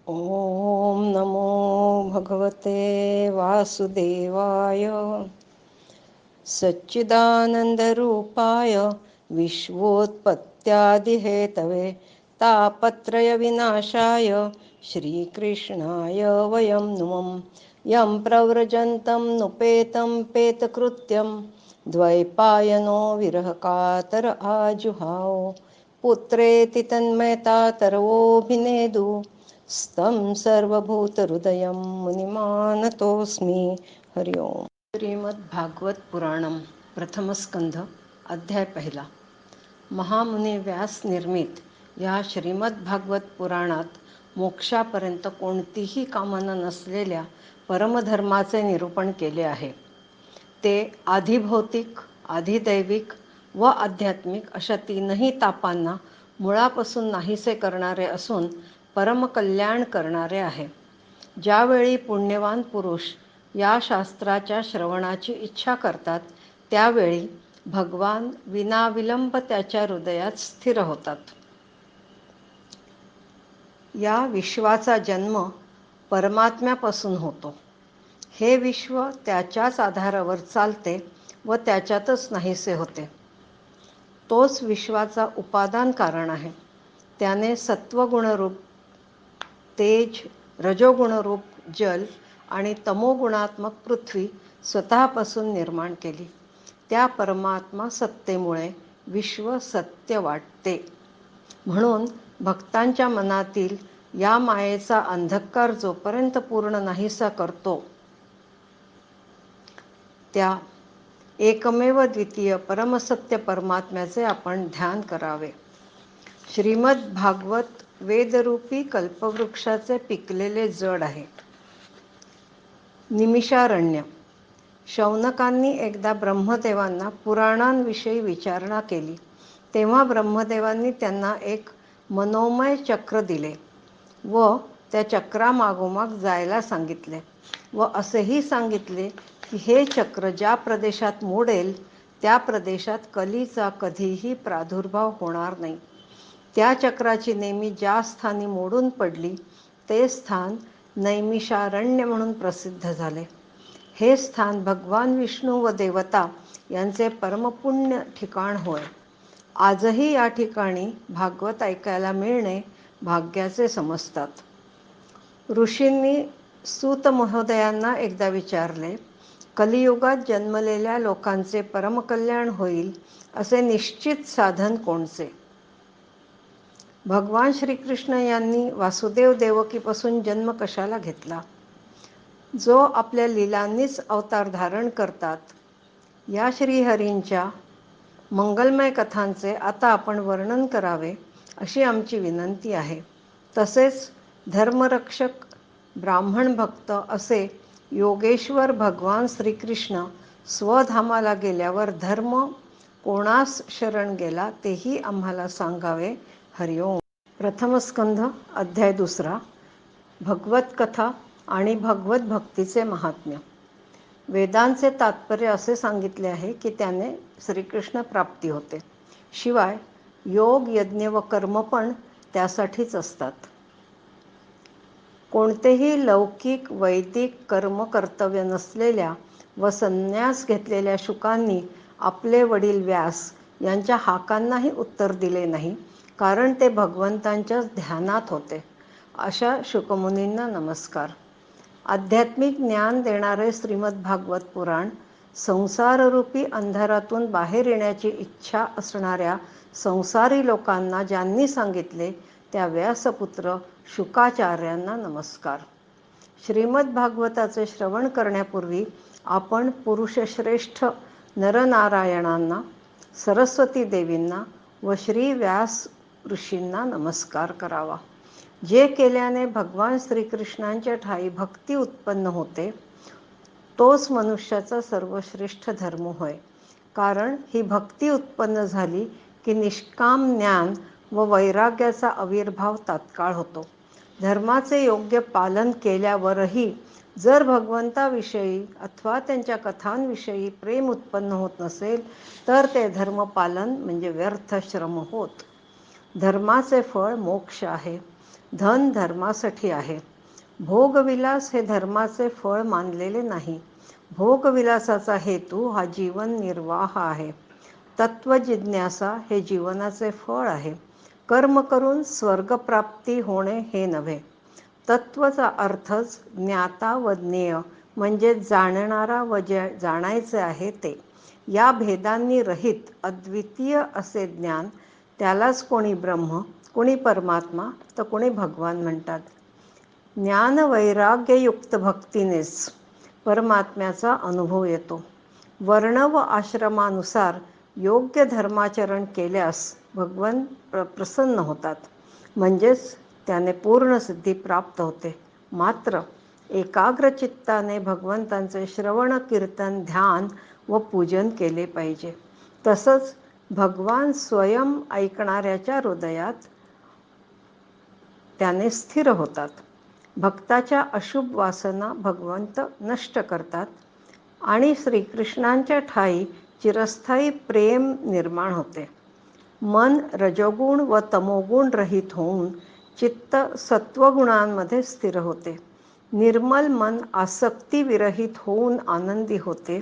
ॐ नमो भगवते वासुदेवाय सच्चिदानन्दरूपाय विश्वोत्पत्त्यादिहेतवे तापत्रयविनाशाय श्रीकृष्णाय वयं नुमः। यं प्रव्रजन्तं नुपेतं पेतकृत्यं द्वैपायनो विरहकातर आजुहाव पुत्रेति तन्मयता तरवोऽभिनेदु स्तं सर्वभूतहृदयं मुनिमानतोऽस्मि। हरि ओम. श्रीमद्भागवत पुराणम प्रथम स्कंध अध्याय पहिला. महामुनी व्यास निर्मित या श्रीमद्भागवत पुराणात मोक्षापर्यंत कोणतीही कामना नसलेल्या परमधर्माचे निरूपण केले आहे. ते आधिभौतिक, आधिदैविक व आध्यात्मिक अशा तीनही तापांना मुळापासून नाहीसे करणारे असून परमकल्याण करणारे आहे. ज्यावेळी पुण्यवान पुरुष या शास्त्राच्या श्रवणाची इच्छा करतात त्यावेळी भगवान विनाविलंब त्याच्या हृदयात स्थिर होतात. या विश्वाचा जन्म परमात्म्यापासून होतो. हे विश्व त्याच्याच आधारावर चालते व त्याच्यातच नाहीसे होते. तोच विश्वाचा उपादान कारण आहे. त्याने सत्वगुणरूप तेज, रजोगुणरूप जल आणि तमोगुणात्मक पृथ्वी स्वतःपासून निर्माण केली. त्या परमात्मा सत्तेमुळे विश्व सत्य वाटते. म्हणून भक्तांच्या मनातील या मायेचा अंधकार जोपर्यंत पूर्ण नाहीसा करतो, त्या एकमेव द्वितीय परमसत्य परमात्म्याचे आपण ध्यान करावे. श्रीमद भागवत वेदरूपी कल्पवृक्षाचे पिकलेले जड आहे. निमिषारण्य. शौनकांनी एकदा ब्रह्मदेवांना पुराणांविषयी विचारणा केली. तेव्हा ब्रह्मदेवांनी त्यांना एक मनोमय चक्र दिले व त्या चक्रामागोमाग जायला सांगितले व असेही सांगितले की हे चक्र ज्या प्रदेशात मोडेल त्या प्रदेशात कलीचा कधीही प्रादुर्भाव होणार नाही. त्या चक्राची नेमी ज्या स्थानी मोडून पडली ते स्थान नैमिषारण्य म्हणून प्रसिद्ध झाले. हे स्थान भगवान विष्णू व देवता यांचे परमपुण्य ठिकाण होय. आजही या ठिकाणी भागवत ऐकायला मिळणे भाग्याचे समजतात. ऋषींनी सूत महोदयांना एकदा विचारले, कलियुगात जन्मलेल्या लोकांचे परमकल्याण होईल असे निश्चित साधन कोणचे? भगवान श्रीकृष्ण यांनी वासुदेव देवकीपासून जन्म कशाला घेतला? जो आपल्या लीलांनीच अवतार धारण करतात. या श्रीहरींच्या मंगलमय कथांचे आता आपण वर्णन करावे अशी आमची विनंती आहे. तसेच धर्मरक्षक, ब्राह्मण भक्त असे योगेश्वर भगवान श्रीकृष्ण स्वधामाला गेल्यावर धर्म कोणास शरण गेला तेही आम्हाला सांगावे. हरि ओम. प्रथम स्कंध अध्याय दुसरा. भगवत कथा आणि भगवत भक्तीचे महात्म्य. वेदांचे तात्पर्य असे सांगितले आहे की त्याने श्रीकृष्ण प्राप्ती होते. शिवाय योग, यज्ञ व कर्म पण त्यासाठीच असतात. कोणतेही लौकिक वैदिक कर्म कर्तव्य नसलेल्या व संन्यास घेतलेल्या शुकांनी आपले वडील व्यास यांच्या हाकांनाही उत्तर दिले नाही, कारण ते भगवंतांच्याच ध्यानात होते. अशा शुकमुनींना नमस्कार. आध्यात्मिक ज्ञान देणारे श्रीमद भागवत पुराण संसाररूपी अंधारातून बाहेर येण्याची इच्छा असणाऱ्या संसारी लोकांना ज्यांनी सांगितले त्या व्यासपुत्र शुकाचार्यांना नमस्कार. श्रीमद भागवताचे श्रवण करण्यापूर्वी आपण पुरुषश्रेष्ठ नरनारायणांना, सरस्वती देवींना व श्री व्यास ऋषींना नमस्कार करावा. जे केल्याने भगवान श्रीकृष्णांच्या ठायी भक्ती उत्पन्न होते तोच मनुष्याचा सर्वश्रेष्ठ धर्म होय. कारण ही भक्ती उत्पन्न झाली की निष्काम ज्ञान व वैराग्याचा आविर्भाव तात्काळ होतो. धर्माचे योग्य पालन केल्यावरही जर भगवंताविषयी अथवा त्यांच्या कथांविषयी प्रेम उत्पन्न होत नसेल तर ते धर्मपालन म्हणजे व्यर्थ श्रम होत. धर्माचे फळ मोक्ष आहे. धन धर्मासाठी आहे. भोगविलास हे धर्माचे फळ मानलेले नाही. भोगविलासाचा हेतू हा जीवन निर्वाह आहे. तत्वजिज्ञासा हे जीवनाचे फळ आहे. कर्म करून स्वर्गप्राप्ती होणे हे नव्हे. तत्वचा अर्थच ज्ञाता व ज्ञेय म्हणजे जाणणारा व जे जाणायचे आहे ते. या भेदांनी रहित अद्वितीय असे ज्ञान, त्यालाच कोणी ब्रह्म, कोणी परमात्मा तर कोणी भगवान म्हणतात. ज्ञान वैराग्ययुक्त भक्तीनेच परमात्म्याचा अनुभव येतो. वर्ण व आश्रमानुसार योग्य धर्माचरण केल्यास भगवान प्रसन्न होतात, म्हणजेच त्याने पूर्ण सिद्धी प्राप्त होते. मात्र एकाग्र चित्ताने भगवंतांचे श्रवण, कीर्तन, ध्यान व पूजन केले पाहिजे. तसंच भगवान स्वयं ऐकणाऱ्याच्या हृदयात त्याने स्थिर होतात. भक्ताच्या अशुभ वासना भगवंत नष्ट करतात आणि श्रीकृष्णांच्या ठायी चिरस्थायी प्रेम निर्माण होते. मन रजोगुण व तमोगुण रहित होऊन चित्त सत्वगुणांमध्ये स्थिर होते. निर्मल मन आसक्ती विरहित होऊन आनंदी होते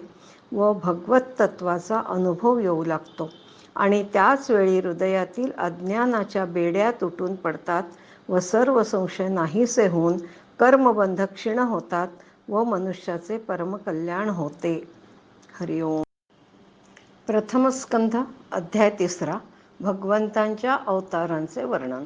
व भगवत तत्वाचा अनुभव येऊ लागतो आणि त्याच वेळी हृदयातील अज्ञानाच्या बेड्या तुटून पडतात व सर्व संशय नाहीसे होऊन कर्मबंध क्षीण होतात व मनुष्याचे परमकल्याण होते. हरिओम. प्रथम स्कंध अध्याय 3. भगवंतांच्या अवतारांचे वर्णन.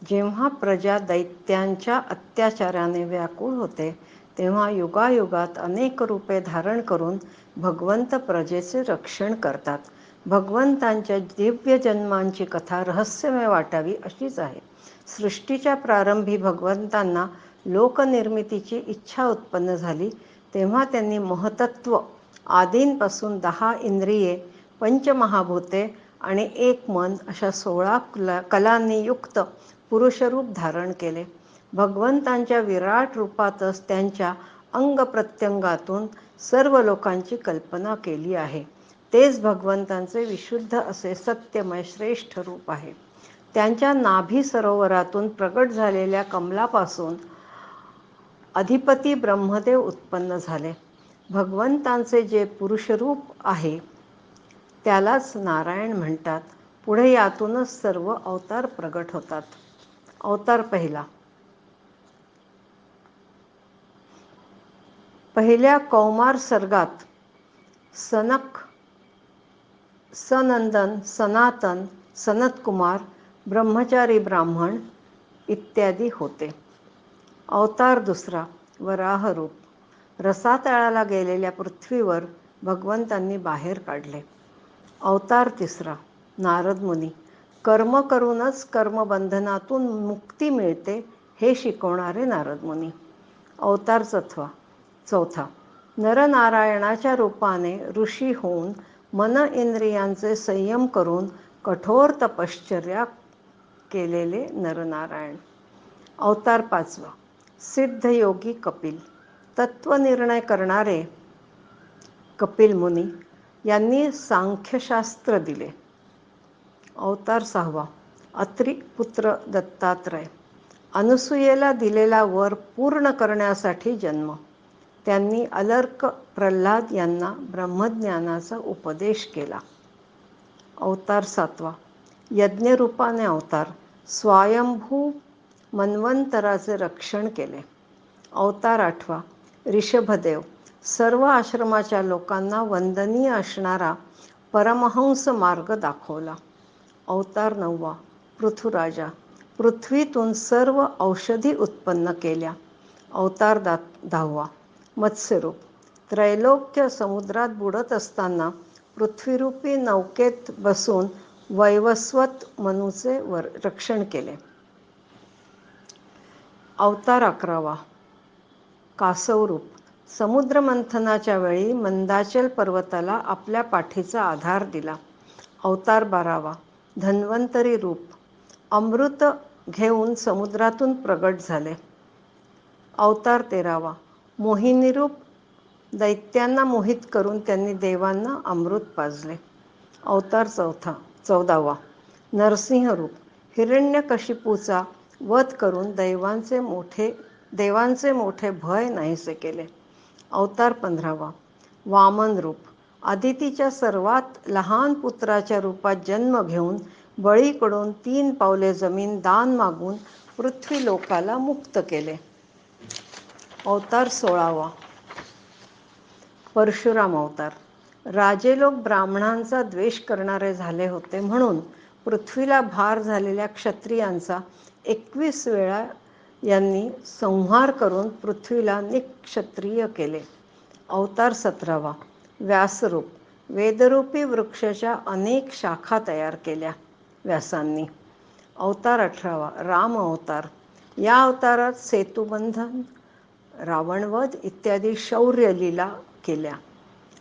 जेव्हा प्रजा दैत्यांच्या अत्याचाराने व्याकुळ होते, तेव्हा युगायुगात अनेक रूपे धारण करून भगवंत प्रजेचे रक्षण करतात. भगवंतांच्या दिव्य जन्मांची कथा रहस्यमय वाटावी अशीच आहे. सृष्टीच्या प्रारंभी भगवंतांना लोकनिर्मितीची इच्छा उत्पन्न झाली, तेव्हा त्यांनी महतत्व आदींपासून 10 इंद्रिये, पंचमहाभूते आणि 1 मन अशा 16 कलांनी युक्त पुरुषरूप धारण केले. भगवंतांच्या विराट रूपातच त्यांच्या अंगप्रत्यंगातून सर्व लोकांची कल्पना केली आहे. तेच भगवंतांचे विशुद्ध असे सत्यमय श्रेष्ठ रूप आहे. त्यांच्या नाभी सरोवरातून प्रगट झालेल्या कमलापासून अधिपती ब्रह्मदेव उत्पन्न झाले. भगवंतांचे जे पुरुषरूप आहे त्यालाच नारायण म्हणतात. पुढे यातूनच सर्व अवतार प्रगट होतात. अवतार पहिला. पहिल्या कौमार सर्गात सनक, सनंदन, सनातन, सनतकुमार, ब्रह्मचारी ब्राह्मण इत्यादी होते. अवतार दुसरा वराह रूप. रसातळाला गेलेल्या पृथ्वीवर भगवंतांनी बाहेर काढले. अवतार तिसरा नारद मुनी. कर्म करूनच कर्मबंधनातून मुक्ती मिळते हे शिकवणारे नारद मुनी. अवतार चौथा नरनारायणाच्या रूपाने ऋषी होऊन मन इंद्रियांचे संयम करून कठोर तपश्चर्या केलेले नरनारायण. अवतार पाचवा सिद्धयोगी कपिल. तत्वनिर्णय करणारे कपिल मुनी यांनी सांख्यशास्त्र दिले. अवतार सहावा अत्रि पुत्र दत्तात्रय. अनुसूयेला दिलेला वर पूर्ण करण्यासाठी जन्म. त्यांनी अलर्क प्रल्हाद यांना ब्रह्मज्ञानाचा उपदेश केला. अवतार सातवा यज्ञरूपाने अवतार. स्वयंभू मन्वंतराचे रक्षण केले. अवतार आठवा ऋषभदेव. सर्व आश्रमाच्या लोकांना वंदनीय असणारा परमहंस मार्ग दाखवला. अवतार नववा पृथुराजा. पृथ्वीतून सर्व औषधी उत्पन्न केल्या. अवतार दहावा मत्स्यरूप. त्रैलोक्य समुद्रात बुडत असताना पृथ्वीरूपी नौकेत बसून वैवस्वत मनूचे रक्षण केले. अवतार अकरावा कासवरूप. समुद्रमंथनाच्या वेळी मंदाचल पर्वताला आपल्या पाठीचा आधार दिला. अवतार बारावा धन्वंतरी रूप. अमृत घेऊन समुद्रातून प्रगट झाले. अवतार तेरावा मोहिनीरूप. दैत्यांना मोहित करून त्यांनी देवांना अमृत पाजले. अवतार चौदावा नरसिंह रूप. हिरण्यकशिपूचा वध करून देवांचे मोठे भय नाहीसे केले. अवतार 15वा वामन रूप. अदितीच्या सर्वात लहान पुत्राच्या रूपात जन्म घेऊन बळीकडून 3 पावले जमीन दान मागून पृथ्वी लोकाला मुक्त केले. अवतार 16वा परशुराम अवतार. राजे लोक ब्राह्मणांचा द्वेष करणारे झाले होते म्हणून पृथ्वीला भार झालेल्या क्षत्रियांचा 21 वेळा यांनी संहार करून पृथ्वीला निक्षत्रिय केले. अवतार 17वा व्यासरूप. वेदरूपी वृक्षाच्या अनेक शाखा तयार केल्या व्यासांनी. अवतार 18वा राम अवतार. या अवतारात सेतुबंधन, रावणवध इत्यादी शौर्य लीला केल्या.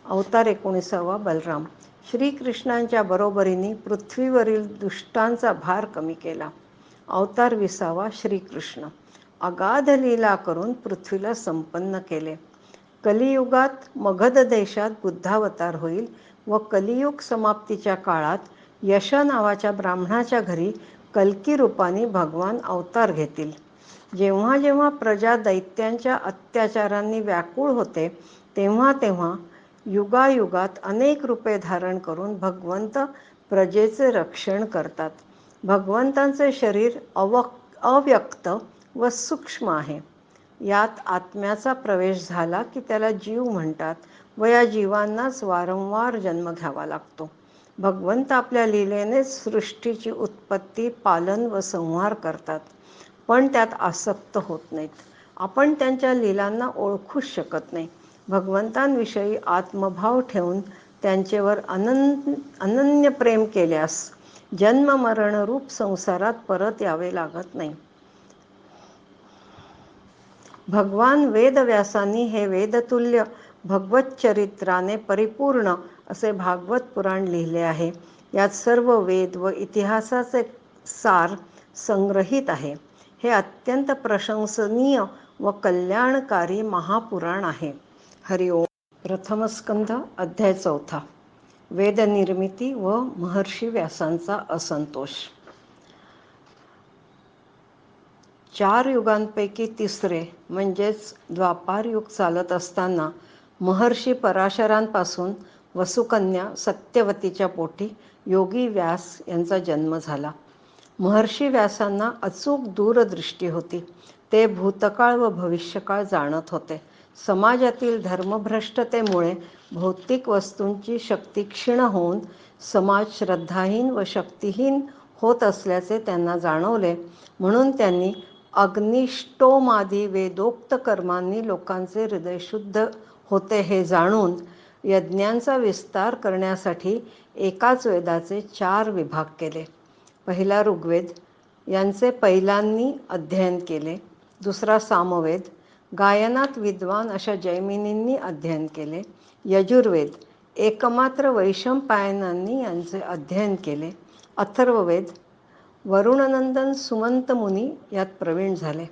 अवतार 19वा बलराम. श्रीकृष्णांच्या बरोबरीने पृथ्वीवरील दुष्टांचा भार कमी केला. अवतार 20वा श्रीकृष्ण. अगाध लीला करून पृथ्वीला संपन्न केले. कलियुगात मगध देशात बुद्धावतार होईल व कलियुग समाप्तीच्या काळात यश नावाच्या ब्राह्मणाच्या घरी कल्की रूपाने भगवान अवतार घेतील. जेव्हा जेव्हा प्रजा दैत्यांच्या अत्याचारांनी व्याकुळ होते तेव्हा तेव्हा युगायुगात अनेक रूपे धारण करून भगवंत प्रजेचे रक्षण करतात. भगवंतांचे शरीर अव्यक्त व सूक्ष्म आहे. यात आत्म्याचा प्रवेश झाला की त्याला जीव म्हणतात व या जीवांनाच वारंवार जन्म घ्यावा लागतो. भगवंत आपल्या लीलेनेच सृष्टीची उत्पत्ती, पालन व संहार करतात, पण त्यात आसक्त होत नाहीत. आपण त्यांच्या लीलांना ओळखूच शकत नाही. भगवंतांविषयी आत्मभाव ठेवून त्यांचेवर अनन्य प्रेम केल्यास जन्म मरण रूप संसारात परत यावे लागत नाही. भगवान वेदव्यासांनी हे वेदतुल्य भगवतचरित्राने परिपूर्ण असे भागवत पुराण लिहिले आहे. यात सर्व वेद व इतिहासाचे सार संग्रहित आहे. हे अत्यंत प्रशंसनीय व कल्याणकारी महापुराण आहे. हरि ओम. प्रथम स्कंध अध्याय 4. वेदनिर्मिती व महर्षी व्यासांचा असंतोष. 4 युगांपैकी तिसरे म्हणजेच द्वापार युग चालत असताना महर्षी पराशरांपासून वसुकन्या सत्यवतीच्या पोटी योगी व्यास यांचा जन्म झाला. महर्षी व्यासांना अचूक दूरदृष्टी होती. ते भूतकाळ व भविष्यकाळ जाणत होते. समाजातील धर्मभ्रष्टतेमुळे भौतिक वस्तूंची शक्ती क्षीण होऊन समाज श्रद्धाहीन व शक्तिहीन होत असल्याचे त्यांना जाणवले. म्हणून त्यांनी अग्निष्टोमादी वेदोक्त कर्मांनी लोकांचे हृदय शुद्ध होते हे जाणून यज्ञांचा विस्तार करण्यासाठी एकाच वेदाचे 4 विभाग केले. पहिला ऋग्वेद यांचे पहिल्यांनी अध्ययन केले. दुसरा सामवेद, गायनात विद्वान अशा जैमिनींनी अध्ययन केले. यजुर्वेद एकमात्र वैशंपायनांनी यांचे अध्ययन केले. अथर्ववेद वरुणनंदन सुमंत मुनी यात प्रवीण झाले.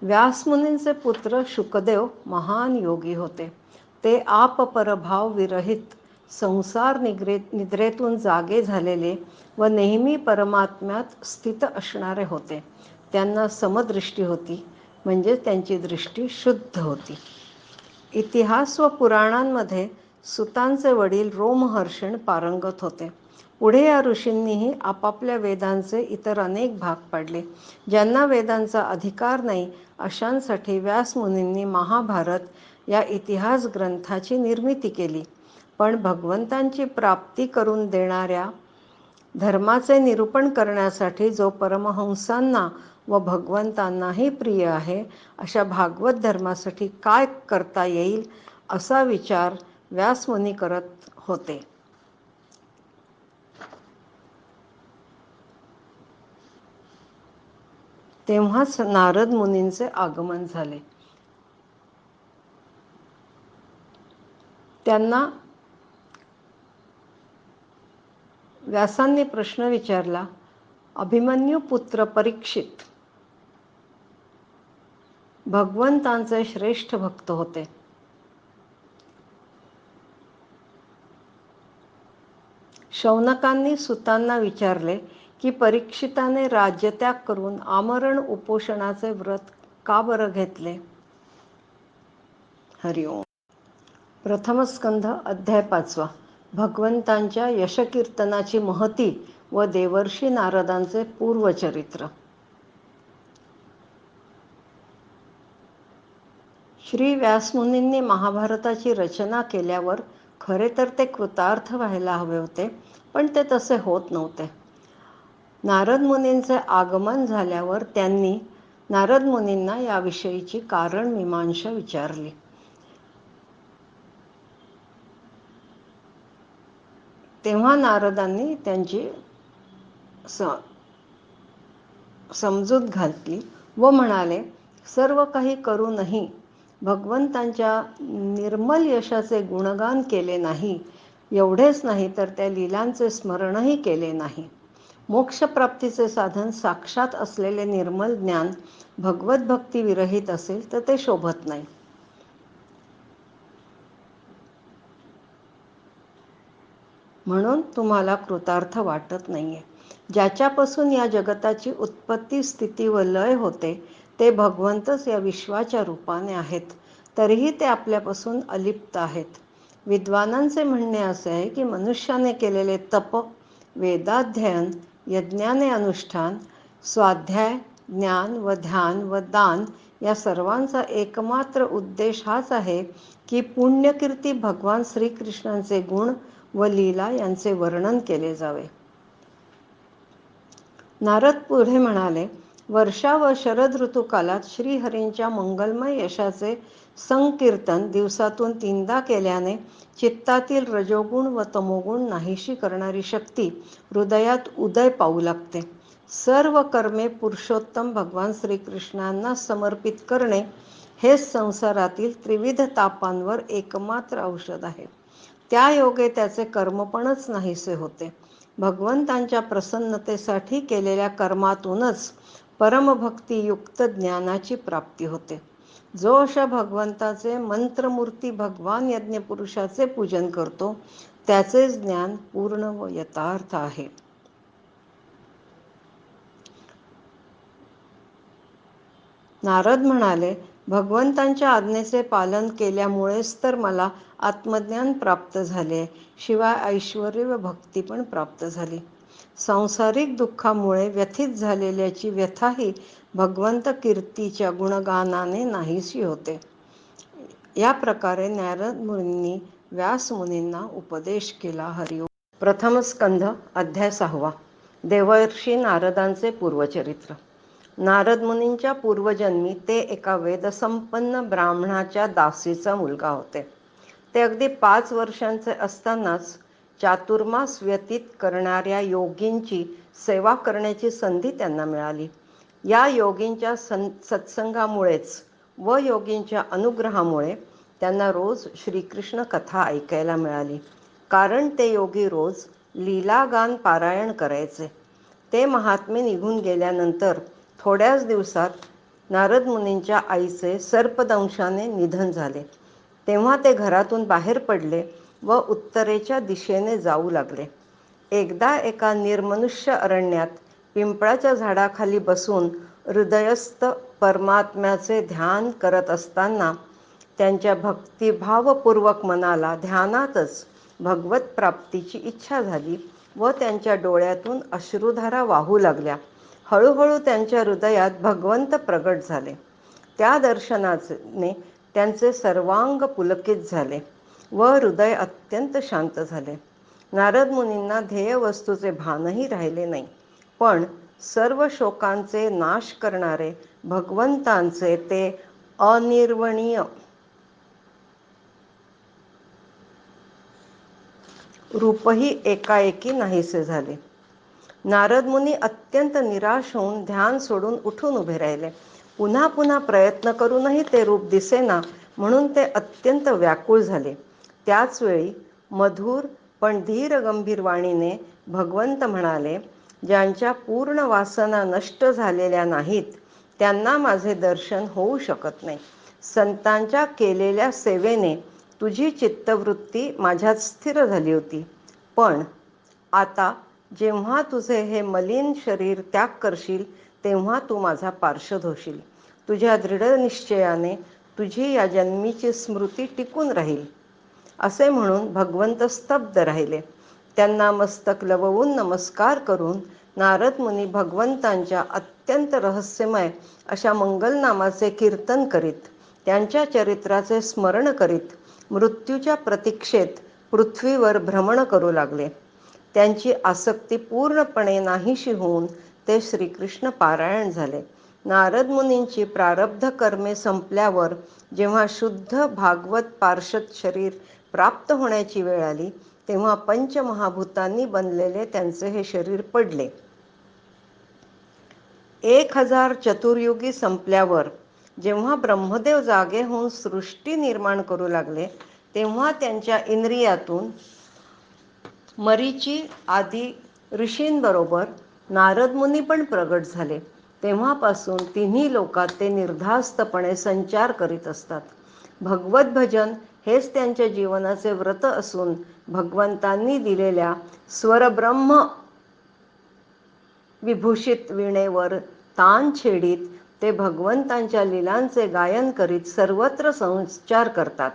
व्यासमुनींचे पुत्र शुकदेव महान योगी होते. ते आपपरभाव विरहित, संसार निद्रेतून जागे झालेले व नेहमी परमात्म्यात स्थित असणारे होते. त्यांना समदृष्टी होती, म्हणजे त्यांची दृष्टी शुद्ध होती. इतिहास व पुराणांमध्ये सुतांचे वडील रोमहर्षण पारंगत होते. पुढे या ऋषींनीही आपापल्या वेदांचे इतर अनेक भाग पाडले. ज्यांना वेदांचा अधिकार नाही अशांसाठी व्यासमुनींनी महाभारत या इतिहास ग्रंथाची निर्मिती केली. पण भगवंतांची प्राप्ती करून देणाऱ्या धर्माचे निरूपण करण्यासाठी जो परमहंसांना व भगवंतांनाही प्रिय आहे अशा भागवत धर्मासाठी काय करता येईल असा विचार व्यासमुनी करत होते. तेव्हाच नारद मुनींचे आगमन झाले. त्यांना व्यासांनी प्रश्न विचारला. अभिमन्यू पुत्र परीक्षित भगवंतांचे श्रेष्ठ भक्त होते. शौनकांनी सुतांना विचारले की परीक्षिताने राज्यत्याग करून आमरण उपोषणाचे व्रत का बरं घेतले? हरिओम. प्रथम स्कंध अध्याय 5. भगवंतांच्या यशकीर्तनाची महती व देवर्षी नारदांचे पूर्वचरित्र. श्री व्यासमुनींनी महाभारताची रचना केल्यावर खरे तर ते कृतार्थ व्हायला हवे होते, पण ते तसे होत नव्हते. नारद मुनींचे आगमन झाल्यावर त्यांनी नारद मुनींना याविषयीची कारण मीमांसा विचारली. तेव्हा नारदांनी त्यांची समजूत घातली व म्हणाले, सर्व काही करूनही भगवंतांच्या निर्मल यशाचे गुणगान केले नाही. एवढेच नाही तर त्या लीलांचे स्मरणही केले नाही. मोक्षप्राप्तीचे साधन साक्षात असलेले निर्मल ज्ञान भगवत भक्ती विरहित असेल तर ते शोभत नाही. म्हणून तुम्हाला कृतार्थ वाटत नाहीये. ज्याच्यापासून या जगताची उत्पत्ती, स्थिती व लय होते ते भगवंतच या विश्वाच्या रूपाने आहेत. तरीही ते आपल्यापासून अलिप्त आहेत. विद्वानांचे म्हणणे असे आहे की मनुष्याने केलेले तप, वेदाध्ययन, यज्ञाने अनुष्ठान, स्वाध्याय, ज्ञान व ध्यान व दान या सर्वांचा एकमात्र उद्देश हाच आहे की पुण्यकीर्ती भगवान श्रीकृष्णांचे गुण व लीला यांचे वर्णन केले जावे. नारद पुढे म्हणाले, वर्षा व शरद ऋतुकालात श्रीहरींच्या मंगलमय यशाचे संकीर्तन दिवसातून 3दा केल्याने चित्तातील रजोगुण व तमोगुण नाहीशी करणारी शक्ती हृदयात उदय पावू लागते. सर्व कर्मे पुरुषोत्तम भगवान श्रीकृष्णांना समर्पित करणे हेच संसारातील त्रिविध तापांवर एकमात्र औषध आहे. त्या योगे त्याचे कर्मपणच नाहीसे होते. भगवंतांच्या प्रसन्नतेसाठी केलेल्या कर्मातूनच परमभक्तियुक्त ज्ञानाची प्राप्ती होते. जो अशा भगवंताचे मंत्रमूर्ती भगवान यज्ञपुरुषाचे पूजन करतो त्याचे ज्ञान पूर्ण व यथार्थ आहे. नारद म्हणाले, भगवंतांच्या आज्ञेचे पालन केल्यामुळेच तर मला आत्मज्ञान प्राप्त झाले, शिवाय ऐश्वर्य व भक्ती पण प्राप्त झाली. सांसारिक दुःखामुळे व्यथित झालेल्याची व्यथाही भगवंत कीर्तीच्या गुणगानाने नाहीशी होते. या प्रकारे नारद मुनींनी व्यास मुनींना उपदेश केला. हरिओम. प्रथम स्कंध अध्याय 6. देवर्षी नारदांचे पूर्वचरित्र. नारद मुनींच्या पूर्वजन्मी ते एका वेदसंपन्न ब्राह्मणाच्या दासीचा मुलगा होते. ते अगदी 5 वर्षांचे असतानाच चातुर्मास व्यतीत करणाऱ्या योगींची सेवा करण्याची संधी त्यांना मिळाली. या योगींच्या सत्संगामुळेच व योगींच्या अनुग्रहामुळे त्यांना रोज श्रीकृष्ण कथा ऐकायला मिळाली. कारण ते योगी रोज लीलागान पारायण करायचे. ते महात्मे निघून गेल्यानंतर थोड्याच दिवसात नारद मुनींच्या आईचे सर्पदंशाने निधन झाले. तेव्हा ते घरातून बाहेर पडले व उत्तरेच्या दिशेने जाऊ लागले. एकदा एका निर्मनुष्य अरण्यात पिंपळाच्या झाडाखाली बसून हृदयस्थ परमात्म्याचे ध्यान करत असताना त्यांच्या भक्तिभावपूर्वक मनाला ध्यानातच भगवत प्राप्तीची इच्छा झाली व त्यांच्या डोळ्यातून अश्रुधारा वाहू लागल्या. हळूहळू त्यांच्या हृदयात भगवंत प्रगट झाले. त्या दर्शनाने त्यांचे सर्वांग पुलकित झाले व हृदय अत्यंत शांत झाले. नारद मुनींना ध्येय वस्तूचे भानही राहिले नाही, पण सर्व शोकांचे नाश करणारे भगवंतांचे ते अनिर्वणीय रूपही एकाएकी नाहीसे झाले. नारद मुनी अत्यंत निराश होऊन ध्यान सोडून उठून उभे राहिले. पुन्हा पुन्हा प्रयत्न करूनही ते रूप दिसेना, म्हणून ते अत्यंत व्याकुळ झाले. त्याच वेळी मधुर पण धीर गंभीर वाणीने भगवंत म्हणाले, ज्यांच्या पूर्ण वासना नष्ट झालेल्या नाहीत त्यांना माझे दर्शन होऊ शकत नाही. संतांच्या केलेल्या सेवेने तुझी चित्तवृत्ती माझ्यात स्थिर झाली होती, पण आता जेव्हा तुझे हे मलिन शरीर त्याग करशील तेव्हा तू माझा पार्षद होशील. तुझ्या दृढ निश्चयाने तुझी या जन्मीची स्मृती टिकून राहील. असे म्हणून भगवंत स्तब्ध राहिले. त्यांना मस्तक लववून नमस्कार करून नारद मुनी भगवंतांच्या अत्यंत रहस्यमय अशा मंगलनामाचे कीर्तन करीत, त्यांच्या चरित्राचे स्मरण करीत मृत्यूच्या प्रतीक्षेत पृथ्वीवर भ्रमण करू लागले. त्यांची आसक्ती पूर्णपणे नाहीशी होऊन ते श्रीकृष्ण पारायण झाले. नारद मुनींची प्रारब्ध कर्मे संपल्यावर जेव्हा शुद्ध भागवत पार्षद शरीर प्राप्त होण्याची वेळ आली, तेव्हा पंचमहाभूतांनी बनलेले त्यांचे हे शरीर पडले. 1000 चतुर्युगी संपल्यावर जेव्हा ब्रह्मदेव जागे होऊन सृष्टी निर्माण करू लागले, तेव्हा त्यांच्या इंद्रियातून मरीची आदी ऋषींबरोबर नारद मुनी पण प्रगट झाले. तेव्हापासून तिन्ही लोकात ते निर्धास्तपणे संचार करीत असतात. भगवत भजन हेच त्यांच्या जीवनाचे व्रत असून भगवंतांनी दिलेल्या स्वरब्रह्म विभूषित वीणेवर तान छेडीत ते भगवंतांच्या लीलांचे गायन करीत सर्वत्र संचार करतात.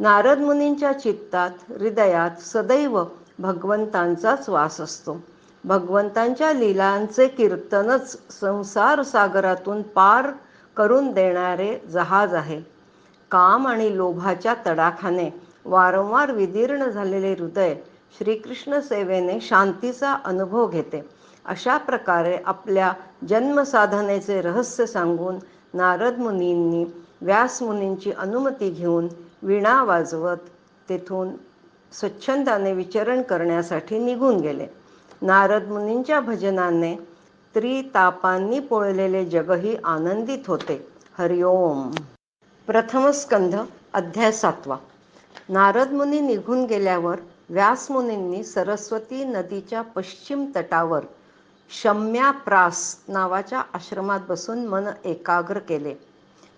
नारद मुनींच्या चित्तात हृदयात सदैव भगवंतांचाच वास असतो. भगवंतांच्या लीलांचे कीर्तनच संसार सागरातून पार करून देणारे जहाज आहे. काम आणि लोभाच्या तडाखाने वारंवार विदीर्ण झालेले हृदय श्रीकृष्ण सेवेने शांतीचा अनुभव घेते. अशा प्रकारे आपल्या जन्मसाधनेचे रहस्य सांगून नारद मुनींनी व्यास मुनींची अनुमती घेऊन वीणा वाजवत तेथून स्वच्छंदाने विचरण करण्यासाठी निघून गेले. नारद मुनींच्या भजनाने त्रितापांनी पोळलेले जगही आनंदित होते. हरिओम. प्रथम स्कंध अध्याय 7. नारद मुनी निघून गेल्यावर व्यास मुनींनी सरस्वती नदीच्या पश्चिम तटावर शम्याप्रास नावाच्या आश्रमात बसून मन एकाग्र केले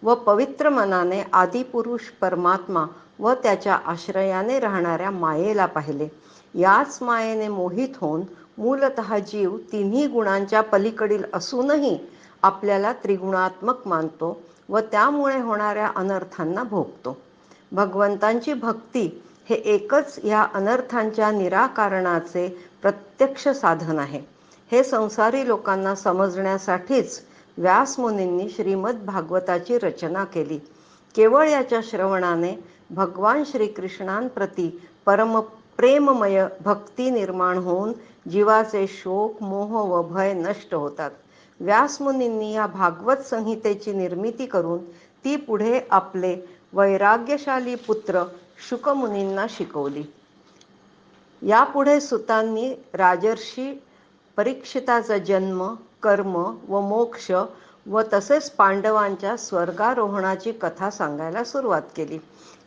व पवित्र मनाने आदिपुरुष परमात्मा व त्याच्या आश्रयाने राहणाऱ्या मायेला पाहिले. याच मायेने मोहित होऊन मूलतः जीव तिन्ही गुणांच्या पलीकडील असूनही आपल्याला त्रिगुणात्मक मानतो व त्यामुळे होणाऱ्या अनर्थांना भोगतो. भगवंतांची भक्ती हे एकच या अनर्थांच्या निराकारणाचे प्रत्यक्ष साधन आहे. हे संसारी लोकांना समजण्यासाठीच व्यास मुनींनी श्रीमद भागवताची रचना केली. केवळ याच्या श्रवणाने भगवान श्रीकृष्णांप्रती परमप्रेममय भक्ती निर्माण होऊन जीवाचे शोक, मोह व भय नष्ट होतात. व्यास मुनींनी या भागवत संहितेची निर्मिती करून ती पुढे आपले वैराग्यशाली पुत्र शुक मुनींना शिकवली. यापुढे सुतांनी राजर्षी परीक्षिताचा जन्म, कर्म व मोक्ष व तसेच पांडवांच्या स्वर्गारोहणाची कथा सांगायला सुरुवात केली.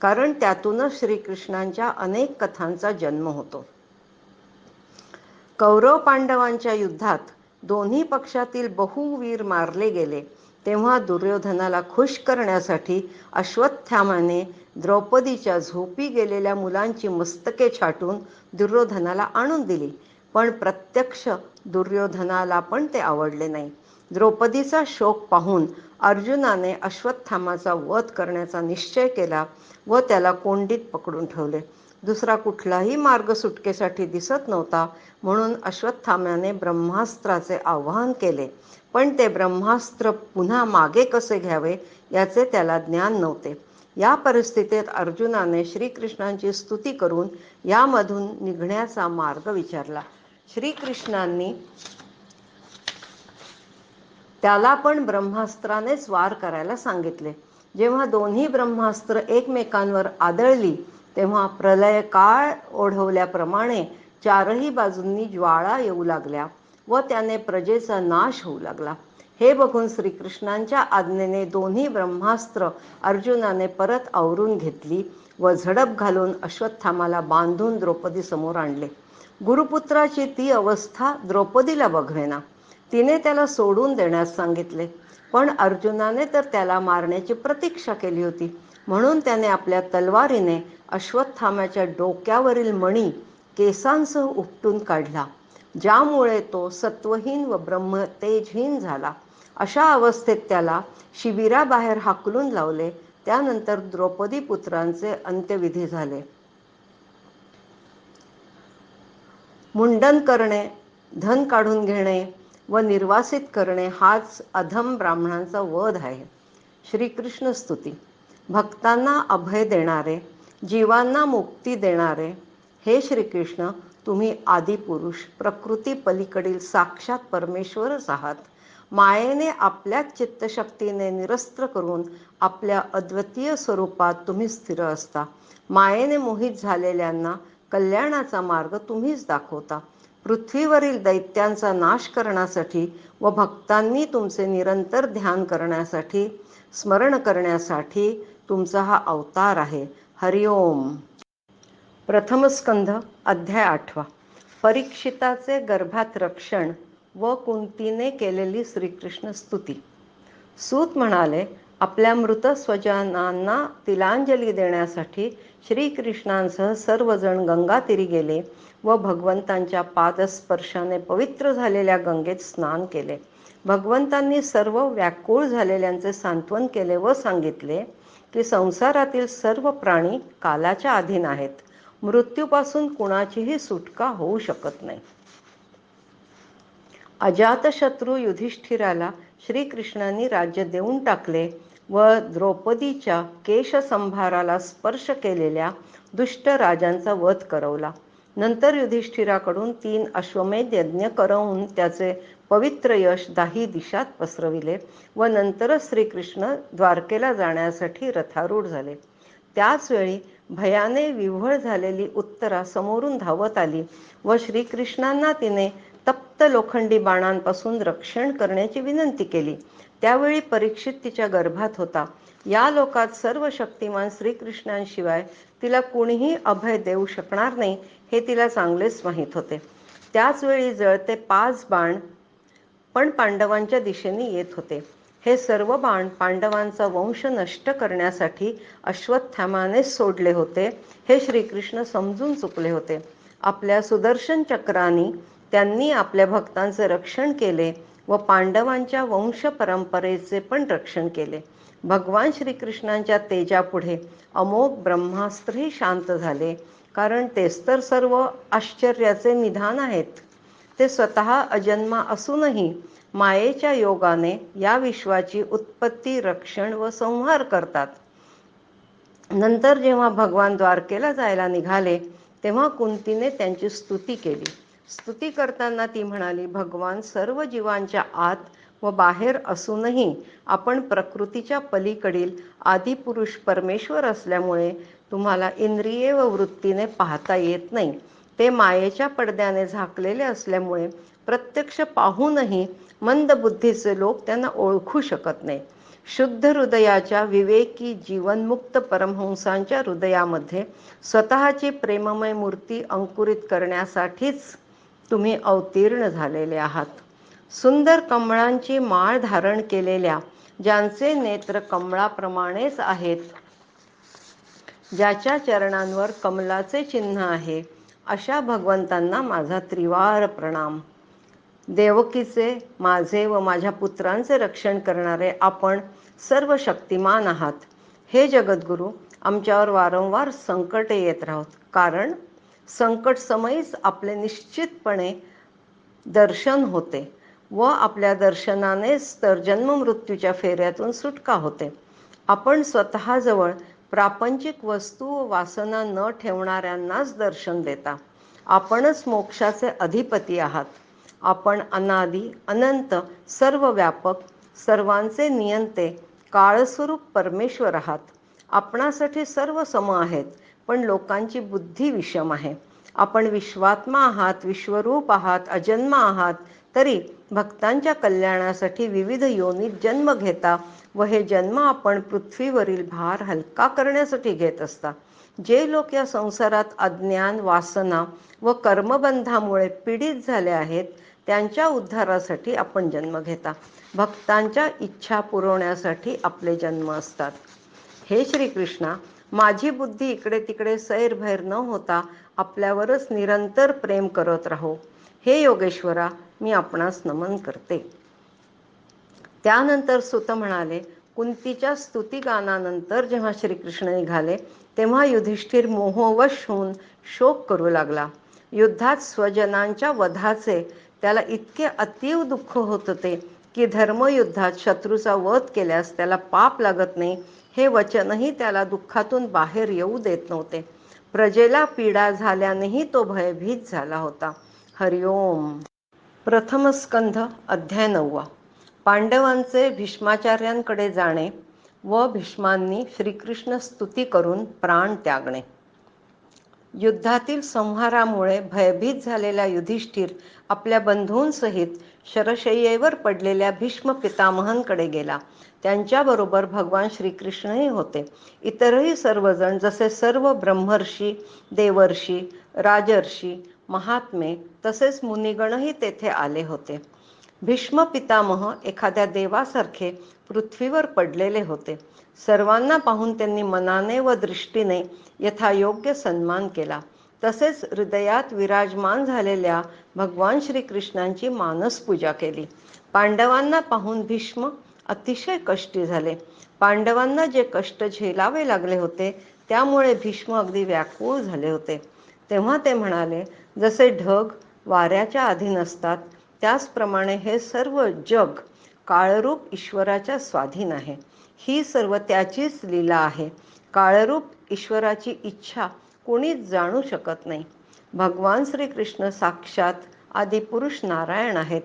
कारण त्यातूनच श्रीकृष्णांच्या अनेक कथांचा जन्म होतो. कौरव पांडवांच्या युद्धात दोन्ही पक्षातील बहुवीर मारले गेले. तेव्हा दुर्योधनाला खुश करण्यासाठी अश्वत्थाम्याने द्रौपदीच्या झोपी गेलेल्या मुलांची मस्तके छाटून दुर्योधनाला आणून दिली. पण प्रत्यक्ष दुर्योधनाला पण ते आवडले नाही. द्रौपदीचा शोक पाहून अर्जुनाने अश्वत्थामाचा वध करण्याचा निश्चय केला व त्याला कोंडीत पकडून ठेवले. दुसरा कुठलाही मार्ग सुटकेसाठी दिसत नव्हता, म्हणून अश्वत्थाम्याने ब्रह्मास्त्राचे आवाहन केले. पण ते ब्रह्मास्त्र पुन्हा मागे कसे घ्यावे याचे त्याला ज्ञान नव्हते. या परिस्थितीत अर्जुनाने श्रीकृष्णांची स्तुती करून यामधून निघण्याचा मार्ग विचारला. श्रीकृष्णांनी त्याला पण ब्रह्मास्त्रानेच वार करायला सांगितले. जेव्हा दोन्ही ब्रह्मास्त्र एकमेकांवर आदळली तेव्हा प्रलय काळ ओढवल्याप्रमाणे चारही बाजूंनी ज्वाळा येऊ लागल्या व त्याने प्रजेचा नाश होऊ लागला. हे बघून श्रीकृष्णांच्या आज्ञेने दोन्ही ब्रह्मास्त्र अर्जुनाने परत आवरून घेतली व झडप घालून अश्वत्थामाला बांधून द्रौपदीसमोर आणले. गुरुपुत्राची ती अवस्था द्रौपदीला बघवेना. तिने त्याला सोडून देण्यास सांगितले. पण अर्जुनाने तर त्याला मारण्याची प्रतीक्षा केली होती. म्हणून त्याने आपल्या तलवारीने अश्वत्थाम्याच्या डोक्यावरील मणी केसांसह उपटून काढला. ज्यामुळे तो सत्वहीन व ब्रह्मतेजहीन झाला. अशा अवस्थेत त्याला शिबिराबाहेर हाकलून लावले. त्यानंतर द्रौपदी पुत्रांचे अंत्यविधी झाले. मुंडन करणे, धन काढून घेणे व निर्वासित करणे हाच अधम ब्राह्मणांचा वध आहे. श्रीकृष्ण स्तुती. भक्तांना अभय देणारे, जीवांना मुक्ती देणारे हे श्रीकृष्ण, तुम्ही आदिपुरुष, प्रकृती पलीकडील साक्षात परमेश्वरच आहात. मायेने आपल्याच चित्तशक्तीने निरस्त्र करून आपल्या अद्वितीय स्वरूपात तुम्ही स्थिर असता. मायेने मोहित झालेल्यांना कल्याणाचा मार्ग तुम्हीच दाखवता. पृथ्वीवरील दैत्यांचा नाश करण्यासाठी व भक्तांनी तुमचे निरंतर ध्यान करण्यासाठी, स्मरण करण्यासाठी तुमचा हा अवतार आहे. हरिओम. प्रथम स्कंध अध्याय 8. परीक्षिताचे गर्भात रक्षण व कुंतीने केलेली श्रीकृष्ण स्तुती. सूत म्हणाले, आपल्या मृत स्वजनांना तिलांजली देण्यासाठी श्रीकृष्णांसह सर्वजण गंगातीरी गेले व भगवंतांच्या पादस्पर्शाने पवित्र झालेल्या गंगेत स्नान केले. भगवंतांनी सर्व व्याकुळ झालेल्यांचे सांत्वन केले व सांगितले की संसारातील सर्व प्राणी कालाच्या अधीन आहेत. मृत्यूपासून कुणाचीही सुटका होऊ शकत नाही. अजातशत्रू युधिष्ठिराला श्रीकृष्णांनी राज्य देऊन टाकले व द्रौपदीच्या केशसंभाराला स्पर्श केलेल्या दुष्ट राजांचा वध करवला. नंतर युधिष्ठिराकडून 3 अश्वमेध यज्ञ करवून त्याचे पवित्र यश 10 दिशात पसरविले व नंतरच श्रीकृष्ण द्वारकेला जाण्यासाठी रथारूढ झाले. त्याचवेळी भयाने विव्हळ झालेली उत्तरा समोरून धावत आली व श्रीकृष्णांना तिने तप्त लोखंडी बाणांपासून रक्षण करण्याची विनंती केली. त्यावेळी परीक्षित तिच्या गर्भात होता. या लोकात सर्व शक्तिमान श्रीकृष्णांशिवाय तिला कुणीही अभय देऊ शकणार नाही हे तिला चांगलेच माहीत होते. त्याचवेळी जळते 5 बाण पण पांडवांच्या दिशेने येत होते. हे सर्व बाण पांडवांचा वंश नष्ट करण्यासाठी अश्वत्थामानेच सोडले होते हे श्रीकृष्ण समजून चुकले होते. आपल्या सुदर्शन चक्राने त्यांनी आपल्या भक्तांचे रक्षण केले व पांडवांच्या वंश परंपरेचे पण रक्षण केले. भगवान श्रीकृष्णांच्या तेजापुढे अमोघ ब्रह्मास्त्रही शांत झाले, कारण तेच तर सर्व आश्चर्याचे निधान आहेत. ते स्वतः अजन्मा असूनही मायेच्या योगाने या विश्वाची उत्पत्ती, रक्षण व संहार करतात. नंतर जेव्हा भगवान द्वारकेला जायला निघाले तेव्हा कुंतीने त्यांची स्तुती केली. स्तुती करताना ती म्हणाली, भगवान सर्व जीवांच्या आत व बाहेर असूनही आपण प्रकृतीच्या पलीकडील आदिपुरुष परमेश्वर असल्यामुळे तुम्हाला इंद्रिये व वृत्तीने पाहता येत नाही. ते मायेच्या पडद्याने झाकलेले असल्यामुळे प्रत्यक्ष पाहूनही मंदबुद्धीचे लोक त्यांना ओळखू शकत नाही. शुद्ध हृदयाच्या विवेकी जीवनमुक्त परमहंसांच्या हृदयामध्ये स्वतःची प्रेममय मूर्ती अंकुरित करण्यासाठीच तुम्ही अवतीर्ण झालेले आहात. सुंदर कमळांची माळ धारण केलेल्या, ज्यांचे नेत्र कमळाप्रमाणेच आहेत, ज्याच्या चरणांवर कमलाचे चिन्ह आहे, अशा भगवंतांना माझा त्रिवार प्रणाम. देवकीचे, माझे व माझ्या पुत्रांचे रक्षण करणारे आपण सर्व शक्तिमान आहात. हे जगद्गुरू, आमच्यावर वारंवार संकटे येत राहोत, कारण संकट समयीच आपले निश्चितपणे दर्शन होते व आपल्या दर्शनानेच तर जन्ममृत्यूच्या फेऱ्यातून सुटका होते. आपण स्वतःजवळ प्रापंचिक वस्तू व वासना न ठेवणाऱ्यांनाच दर्शन देता. आपणच मोक्षाचे अधिपती आहात. आपण अनादी, अनंत, सर्व व्यापक, सर्वांचे नियंते, काळस्वरूप परमेश्वर आहात. आपणासाठी सर्व सम आहेत, पण लोकांची बुद्धी विषम आहे. आपण विश्वात्मा आहात, विश्वरूप आहात, अजन्मा आहात, तरी भक्तांच्या कल्याणासाठी विविध योनीत जन्म घेता व हे जन्म आपण पृथ्वीवरील भार हलका करण्यासाठी घेत असता. जे लोक या संसारात अज्ञान, वासना व कर्मबंधामुळे पीडित झाले आहेत, त्यांच्या उद्धारासाठी आपण जन्म घेता. भक्तांच्या इच्छा पुरवण्यासाठी आपले जन्म असतात. हे श्रीकृष्णा, माझी बुद्धी इकडे तिकडे सैरभैर न होता आपल्यावरच निरंतर प्रेम करत राहो. हे योगेश्वरा, मी आपणास नमन करते. त्यानंतर सुत म्हणाले, कुंतीच्या स्तुतिगानानंतर जेव्हा श्रीकृष्ण निघाले तेव्हा युधिष्ठिर मोहवश होऊन शोक करू लागला. युद्धात स्वजनांच्या वधाचे त्याला इतके अतीव दुःख होत होते की धर्मयुद्धात शत्रूचा वध केल्यास त्याला पाप लागत नाही हे वचनही त्याला दुःखातून बाहेर येऊ देत नव्हते. प्रजेला पीडा झाल्यानेही तो भयभीत झाला होता. हरिओम. प्रथम स्कंध अध्याय 9. पांडवांचे भीष्माचार्यांकडे जाणे व भीष्मांनी श्रीकृष्ण स्तुती करून प्राण त्यागणे. युद्धातील संहारामुळे भयभीत झालेला युधिष्ठिर आपल्या बंधूंसहित शरशय्येवर पडलेल्या भीष्म पितामहांकडे गेला. त्यांच्याबरोबर भगवान श्रीकृष्णही होते. इतरही सर्वजण, जसे सर्व ब्रह्मर्षी, देवर्षी, राजर्षी, महात्मे तसेच मुनिगणही तेथे आले होते. भीष्म पितामह एखाद्या देवासारखे पृथ्वीवर पडलेले होते. सर्वांना पाहून त्यांनी मनाने व दृष्टीने यथायोग्य सन्मान केला. तसेच हृदयात विराजमान झालेल्या भगवान श्रीकृष्णांची मानसपूजा केली. पांडवांना पाहून भीष्म अतिशय कष्टी झाले. पांडवांना जे कष्ट झेलावे लागले होते त्यामुळे भीष्म अगदी व्याकुळ झाले होते. तेव्हा ते म्हणाले, जसे ढग वाऱ्याच्या अधीन असतात त्याचप्रमाणे हे सर्व जग काळरूप ईश्वराच्या स्वाधीन आहे. ही सर्व त्याचीच लीला आहे. काळरूप ईश्वराची इच्छा कोणीच जाणू शकत नाही. भगवान श्रीकृष्ण साक्षात आदिपुरुष नारायण आहेत.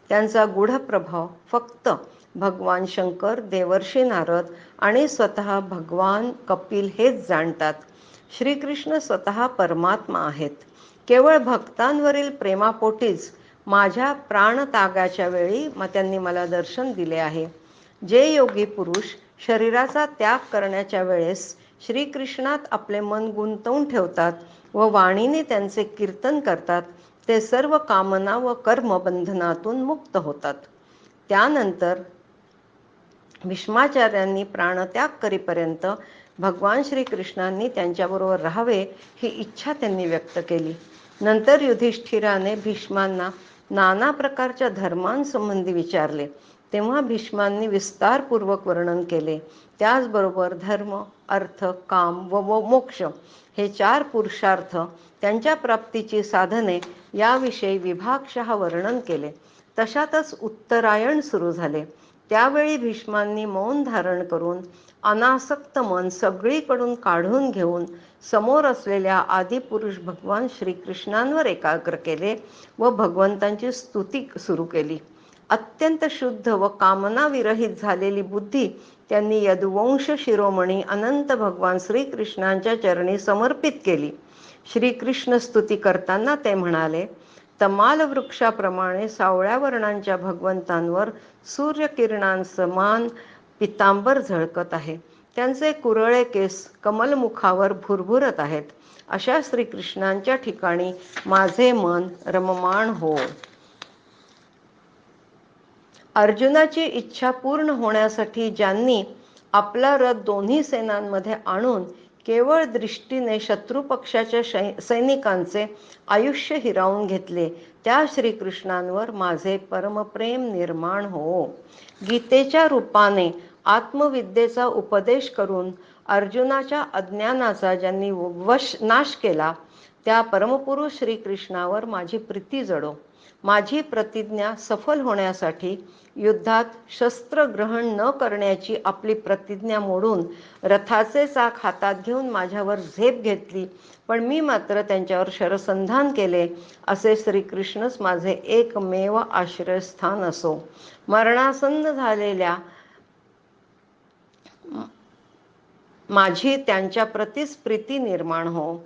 त्यांचा गूढ प्रभाव फक्त भगवान शंकर, देवर्षी नारद आणि स्वतः भगवान कपिल हेच जाणतात. श्रीकृष्ण स्वतः परमात्मा आहेत. केवळ भक्तांवरील प्रेमापोटीच माझ्या प्राणत्यागाच्या वेळी त्यांनी मला दर्शन दिले आहे. जे योगी पुरुष शरीराचा त्याग करण्याच्या वेळेस श्रीकृष्णात आपले मन गुंतवून ठेवतात व वाणीने त्यांचे कीर्तन करतात ते सर्व कामना व कर्मबंधनातून मुक्त होतात. त्यानंतर भीष्माचार्यांनी प्राणत्याग करीपर्यंत भगवान श्रीकृष्णांनी त्यांच्याबरोबर राहावे ही इच्छा त्यांनी व्यक्त केली. नंतर युधिष्ठिराने भीष्मांना नाना प्रकारच्या धर्मांसंबंधी विचारले. तेव्हा भीष्मांनी विस्तारपूर्वक वर्णन केले. त्याचबरोबर धर्म, अर्थ, काम व मोक्ष हे 4 पुरुषार्थ, त्यांच्या प्राप्तीची साधने याविषयी विभागशः वर्णन केले. तशातच उत्तरायण सुरू झाले. त्यावेळी भीष्मांनी मौन धारण करून अनासक्त मन सगळीकडून काढून घेऊन समोर असलेल्या आदिपुरुष भगवान श्रीकृष्णांवर एकाग्र केले व भगवंतांची स्तुती सुरू केली. अत्यंत शुद्ध व कामनाविरहित झालेली बुद्धी त्यांनी यदुवंश शिरोमणी अनंत भगवान श्रीकृष्णांच्या चरणी समर्पित केली. श्रीकृष्ण स्तुती करताना ते म्हणाले, तमाल वृक्षाप्रमाणे सावळ्या वर्णांच्या भगवंतांवर सूर्यकिरणांसमान पितांबर झळकत आहे. त्यांचे कुरळे केस कमलमुखावर भुरभुरत आहेत. अशा श्रीकृष्णांच्या ठिकाणी माझे मन रममाण हो. अर्जुनाची इच्छा पूर्ण होण्यासाठी ज्यांनी आपला रथ दोन्ही सेनांमध्ये आणून केवळ दृष्टीने शत्रुपक्षाच्या सैनिकांचे आयुष्य हिरावून घेतले त्या श्रीकृष्णांवर माझे परमप्रेम निर्माण हो. गीतेच्या रूपाने आत्मविद्येचा उपदेश करून अर्जुनाच्या अज्ञानाचा ज्यांनी नाश केला त्या परमपुरुष श्रीकृष्णावर माझी प्रीती जडो. माझी प्रतिज्ञा सफल होण्यासाठी युद्धात शस्त्र ग्रहण न करण्याची आपली प्रतिज्ञा मोडून रथाचे चाक हातात घेऊन माझ्यावर झेप घेतली, पण मी मात्र त्यांच्यावर शरसंधान केले. असे श्रीकृष्णच माझे एकमेव आश्रयस्थान असो. मरणासन्न झालेल्या माझी त्यांच्या प्रतीच प्रीती निर्माण हो.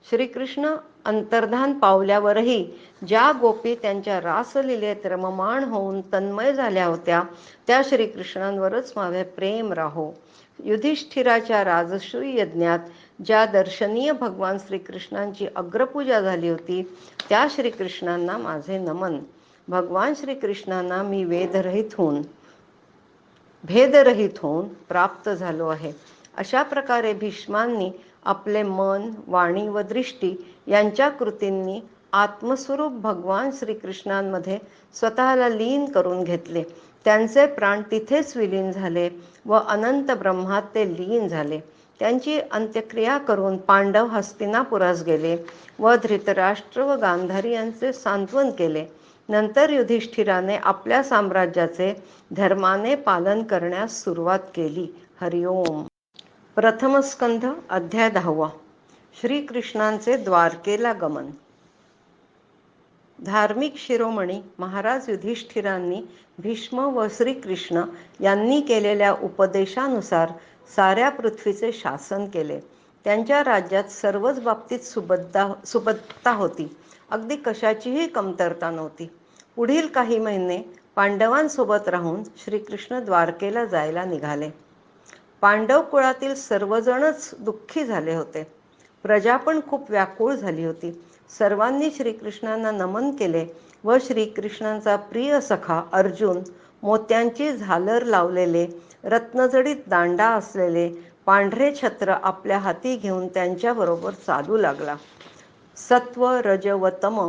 श्रीकृष्ण अंतर्धान पावल्यावरही ज्या गोपी त्यांच्या रासलीलेत रममाण होऊन तन्मय झाल्या होत्या त्या श्रीकृष्णांवरच माझे प्रेम राहो. युधिष्ठिराच्या राजसूय यज्ञात ज्या दर्शनीय भगवान श्रीकृष्णांची अग्रपूजा झाली होती त्या श्रीकृष्णांना माझे नमन. भगवान श्रीकृष्णांना मी भेदरहित होऊन प्राप्त झालो आहे. अशा प्रकारे भीष्मांनी आपले मन, वाणी व दृष्टी यांच्या कृतींनी आत्मस्वरूप भगवान श्रीकृष्णांमध्ये स्वतःला लीन करून घेतले. त्यांचे प्राण तिथेच विलीन झाले व अनंत ब्रह्मात ते लीन झाले. त्यांची अंत्यक्रिया करून पांडव हस्तिनापुरास गेले व धृतराष्ट्र व गांधारी यांचे सांत्वन केले. नंतर युधिष्ठिराने आपल्या साम्राज्याचे धर्माने पालन करण्यास सुरुवात केली. हरिओम. प्रथम स्कंध अध्याय 10. श्रीकृष्णांचे द्वारकेला गमन. धार्मिक शिरोमणी महाराज युधिष्ठिरांनी भीष्म व श्रीकृष्ण यांनी केलेल्या उपदेशानुसार साऱ्या पृथ्वीचे शासन केले. त्यांच्या राज्यात सर्वच बाबतीत सुबत्ता होती. अगदी कशाचीही कमतरता नव्हती. पुढील काही महिने पांडवांसोबत राहून श्रीकृष्ण द्वारकेला जायला निघाले. पांडव कुळातील सर्वजणच दुःखी झाले होते. प्रजा पण खूप व्याकुळ झाली होती. सर्वांनी श्रीकृष्णांना नमन केले व श्रीकृष्णांचा प्रिय सखा अर्जुन मोत्यांची झालर लावलेले, रत्नजडित दांडा असलेले पांढरे छत्र आपल्या हाती घेऊन त्यांच्याबरोबर चालू लागला. सत्व, रज व तम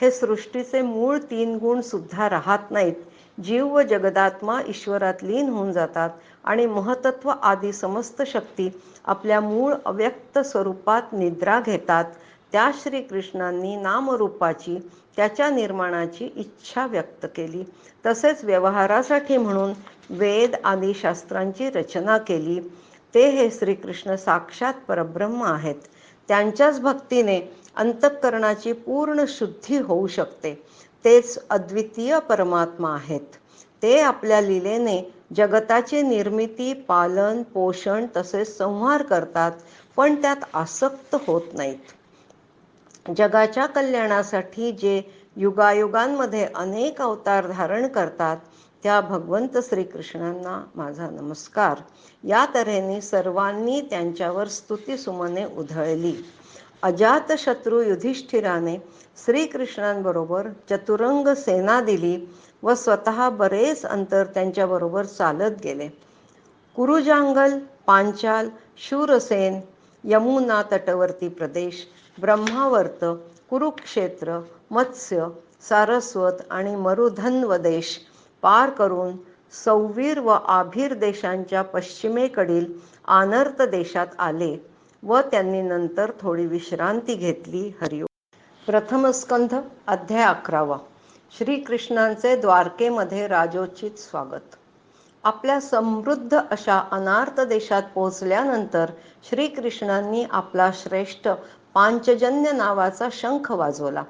हे सृष्टीचे मूळ 3 गुण सुद्धा राहत नाहीत. जीव व जगदात्मा ईश्वरात लीन होऊन जातात आणि महतत्व आदी समस्त शक्ती आपल्या मूळ अव्यक्त स्वरूपात निद्रा घेतात. त्या श्रीकृष्णांनी नामरूपाची, त्याच्या निर्माणाची इच्छा व्यक्त केली. तसेच व्यवहारासाठी म्हणून वेद आदी शास्त्रांची रचना केली. ते हे श्रीकृष्ण साक्षात परब्रह्म आहेत. त्यांच्याच भक्तीने अंतःकरणाची पूर्ण शुद्धी होऊ शकते. तेच अद्वितीय परमात्मा आहेत. ते आपल्या लीलेने जगताची निर्मिती, पालन, पोषण तसेच संहार करतात, पण त्यात आसक्त होत नाहीत. जगाच्या कल्याणासाठी जे युगायुगांमध्ये अनेक अवतार धारण करतात, त्या भगवंत श्रीकृष्णांना माझा नमस्कार. या तऱ्हेने सर्वांनी त्यांच्यावर स्तुतिसुमने उधळली. अजातशत्रू युधिष्ठिराने श्रीकृष्णांबरोबर चतुरंग सेना दिली व स्वतः बरेच अंतर त्यांच्याबरोबर चालत गेले. कुरुजांगल, पांचाल, शूरसेन, यमुना तटवर्ती प्रदेश, ब्रह्मावर्त, कुरुक्षेत्र, मत्स्य, सारस्वत आणि मरुधन्व देश पार करून सौवीर व आभीर देशांच्या पश्चिमेकडील आनर्त देशात आले व त्यांनी नंतर थोडी विश्रांती घेतली. हरिओम. प्रथम स्कंध अध्याय 11. श्रीकृष्णांचे द्वारकेमध्ये राजोचित स्वागत. आपल्या समृद्ध अशा अनार्त देशात पोहोचल्यानंतर श्रीकृष्णांनी आपला श्रेष्ठ पांचजन्य नावाचा शंख वाजवला.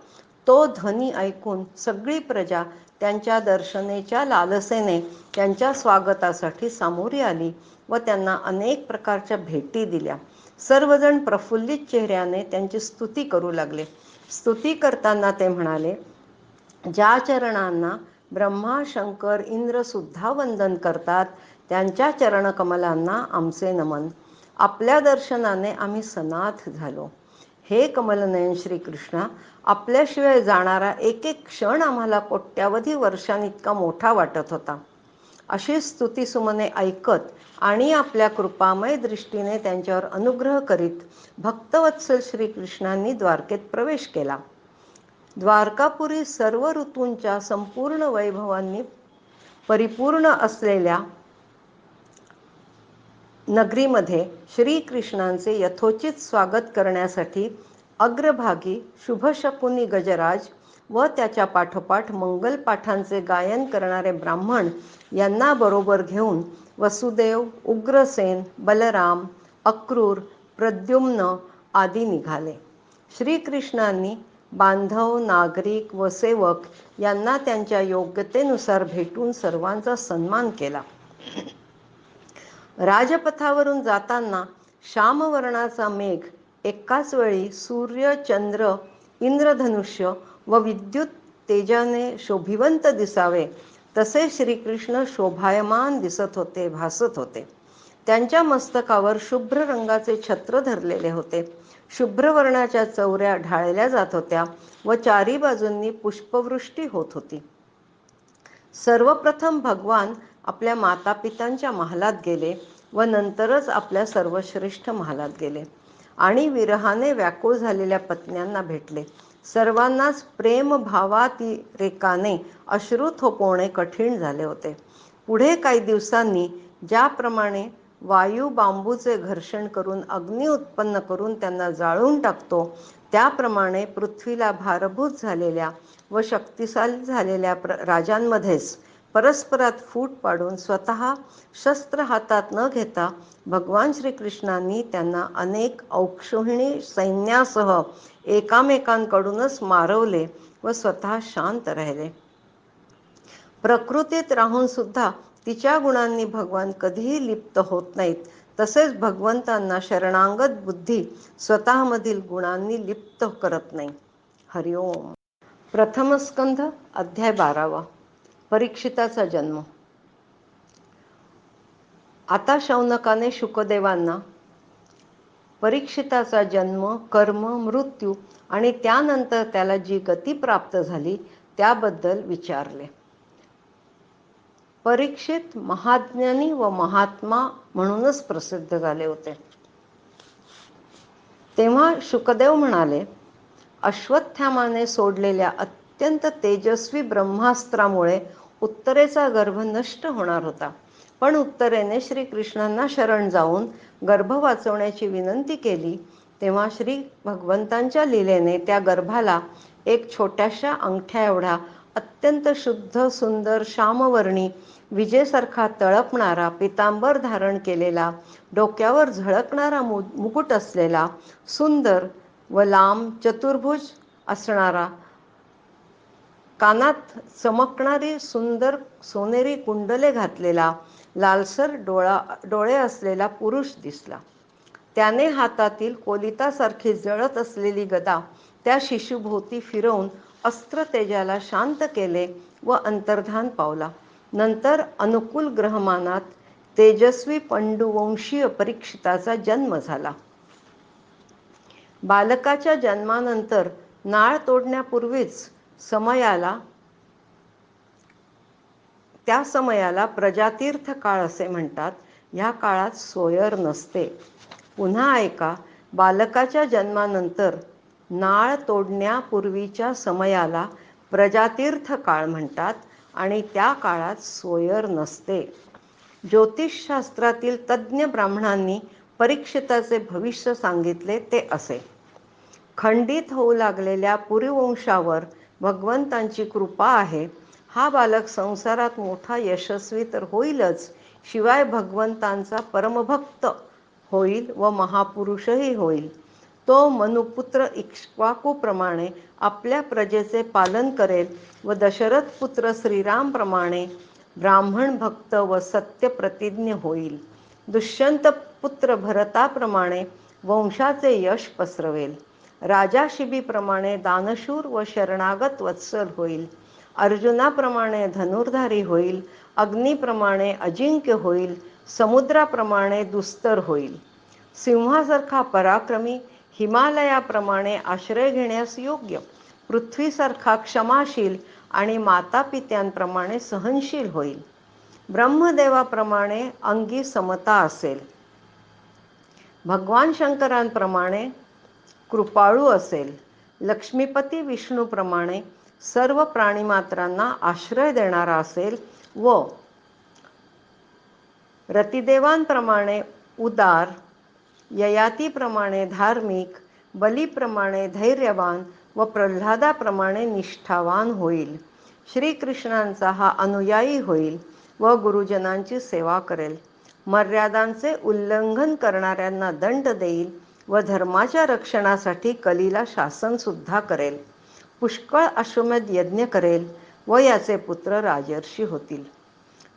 तो ध्वनी ऐकून सगळी प्रजा त्यांच्या दर्शनेच्या लालसेने त्यांच्या स्वागतासाठी सामोरी आली व त्यांना अनेक प्रकारच्या भेटी दिल्या. सर्वजण प्रफुल्लित चेहऱ्याने त्यांची स्तुती करू लागले. स्तुती करताना ते म्हणाले, ज्या चरणांना ब्रह्मा, शंकर, इंद्र सुद्धा वंदन करतात, त्यांच्या चरणकमलांना आमचे नमन. आपल्या दर्शनाने आम्ही सनाथ झालो. हे कमलनयन श्रीकृष्णा, आपल्याशिवाय जाणारा एक एक क्षण आम्हाला कोट्यावधी वर्षांइतका मोठा वाटत होता. अशी स्तुतिसुमने ऐकत आणि आपल्या कृपामय दृष्टीने त्यांच्यावर अनुग्रह करीत भक्तवत्सल श्रीकृष्णांनी द्वारकेत प्रवेश केला. द्वारकापुरी सर्व ऋतूंच्या संपूर्ण वैभवांनी परिपूर्ण असलेल्या नगरीमध्ये श्रीकृष्णांचे यथोचित स्वागत करण्यासाठी अग्रभागी शुभशकुनी गजराज व त्याच्या पाठोपाठ मंगलपाठांचे गायन करणारे ब्राह्मण यांना बरोबर घेऊन वसुदेव, उग्रसेन, बलराम, अक्रूर, प्रद्युम्न आदी निघाले. श्रीकृष्णांनी बांधव, नागरिक व सेवक यांना त्यांच्या योग्यतेनुसार भेटून सर्वांचा सन्मान केला. राजपथावरून जाताना श्यामवर्णाचा मेघ एकाच वेळी सूर्य, चंद्र, इंद्रधनुष्य व विद्युत तेजाने शोभिवंत दिसावे तसे श्रीकृष्ण शोभायमान दिसत होते, भासत होते. त्यांच्या मस्तकावर शुभ्र रंगाचे छत्र धरलेले होते. शुभ्र वर्णाच्या चौऱ्या ढाळल्या जात होत्या व चारी बाजूंनी पुष्पवृष्टी होत होती. सर्वप्रथम भगवान आपल्या मातापितांच्या महालात गेले व नंतरच आपल्या सर्वश्रेष्ठ महालात गेले आणि विरहाने व्याकुळ झालेल्या पत्न्यांना भेटले. सर्वांनाच प्रेमभावातिरेकाने अश्रू थोपवणे कठीण झाले होते. पुढे काही दिवसांनी ज्याप्रमाणे वायू बांबूचे घर्षण करून अग्नी उत्पन्न करून त्यांना जाळून टाकतो, त्याप्रमाणे पृथ्वीला भारभूत झालेल्या व शक्तिशाली झालेल्या राजांमध्येच परस्परात फूट पाडून स्वतः शस्त्र हातात न घेता भगवान श्रीकृष्णांनी त्यांना अनेक औक्षहिणी सैन्यासह एकामेकांकडूनच मारवले व स्वतः शांत राहिले. प्रकृतीत राहून सुद्धा तिच्या गुणांनी भगवान कधीही लिप्त होत नाहीत. तसेच भगवंतांना शरणागत बुद्धी स्वतःमधील गुणांनी लिप्त करत नाही. हरिओम. प्रथम स्कंध अध्याय 12. परीक्षिताचा जन्म. आता शौनकाने शुकदेवांना परीक्षिताचा जन्म, कर्म, मृत्यू आणि त्यानंतर त्याला जी गती प्राप्त झाली त्याबद्दल विचारले. परीक्षित महाज्ञानी व महात्मा म्हणूनच प्रसिद्ध झाले होते. तेव्हा शुकदेव म्हणाले, अश्वत्थामाने सोडलेल्या अत्यंत तेजस्वी ब्रह्मास्त्रामुळे उत्तरेचा गर्भ नष्ट होणार होता. पण उत्तरेने श्रीकृष्णांना शरण जाऊन गर्भ वाचवण्याची विनंती केली. तेव्हा श्री भगवंतांच्या लीलेने त्या गर्भाला एक छोट्याशा अंगठ्या एवढा अत्यंत शुद्ध सुंदर श्यामवर्णी विजेसारखा तळपणारा पितांबर धारण केलेला, डोक्यावर झळकणारा मुकुट असलेला, सुंदर व लांब चतुर्भुज असणारा, कानात चमकणारी सुंदर सोनेरी कुंडले घातलेला, लालसर डोळे असलेला पुरुष दिसला. त्याने हातातील कोलितासारखी जळत असलेली गदा त्या शिशुभोवती फिरवून अस्त्र तेजाला शांत केले व अंतर्धान पावला. नंतर अनुकूल ग्रहमानात तेजस्वी पंडुवंशीय परीक्षिताचा जन्म झाला. बालकाच्या जन्मानंतर नाळ तोडण्यापूर्वीच त्या समयाला प्रजातीर्थ काळ असे म्हणतात. ह्या काळात सोयर नसते. पुन्हा ऐका, बालकाच्या जन्मानंतर नाळ तोडण्यापूर्वीच्या समयाला प्रजातीर्थ काळ म्हणतात आणि त्या काळात सोयर नसते. ज्योतिषशास्त्रातील तज्ज्ञ ब्राह्मणांनी परीक्षिताचे भविष्य सांगितले ते असे. खंडित होऊ लागलेल्या पुरुवंशावर भगवंतांची कृपा आहे. हा बालक संसारात मोठा यशस्वी तर होईलच, शिवाय भगवंतांचा परमभक्त होईल व महापुरुषही होईल. तो मनुपुत्र इक्ष्वाकूप्रमाणे आपल्या प्रजेचे पालन करेल व दशरथपुत्र श्रीरामप्रमाणे ब्राह्मण भक्त व सत्यप्रतिज्ञ होईल. दुष्यंतपुत्र भरताप्रमाणे वंशाचे यश पसरवेल. राजा शिबीप्रमाणे दानशूर व शरणागत वत्सल होईल. अर्जुनाप्रमाणे धनुर्धारी होईल. अग्नीप्रमाणे अजिंक्य होईल. समुद्राप्रमाणे दुस्तर होईल. सिंहासारखा पराक्रमी, हिमालयाप्रमाणे आश्रय घेण्यास योग्य, पृथ्वीसारखा क्षमाशील आणि मातापित्यांप्रमाणे सहनशील होईल. ब्रह्मदेवाप्रमाणे अंगी समता असेल. भगवान शंकरांप्रमाणे कृपाळू असेल. लक्ष्मीपती विष्णूप्रमाणे सर्व प्राणीमात्रांना आश्रय देणारा असेल व रतिदेवांप्रमाणे उदार, ययातीप्रमाणे धार्मिक, बलीप्रमाणे धैर्यवान व प्रल्हादाप्रमाणे निष्ठावान होईल. श्रीकृष्णांचा हा अनुयायी होईल व गुरुजनांची सेवा करेल. मर्यादांचे उल्लंघन करणाऱ्यांना दंड देईल व धर्माच्या रक्षणासाठी कलीला शासनसुद्धा करेल. पुष्कळ अश्वमेध यज्ञ करेल व याचे पुत्र राजर्षी होतील.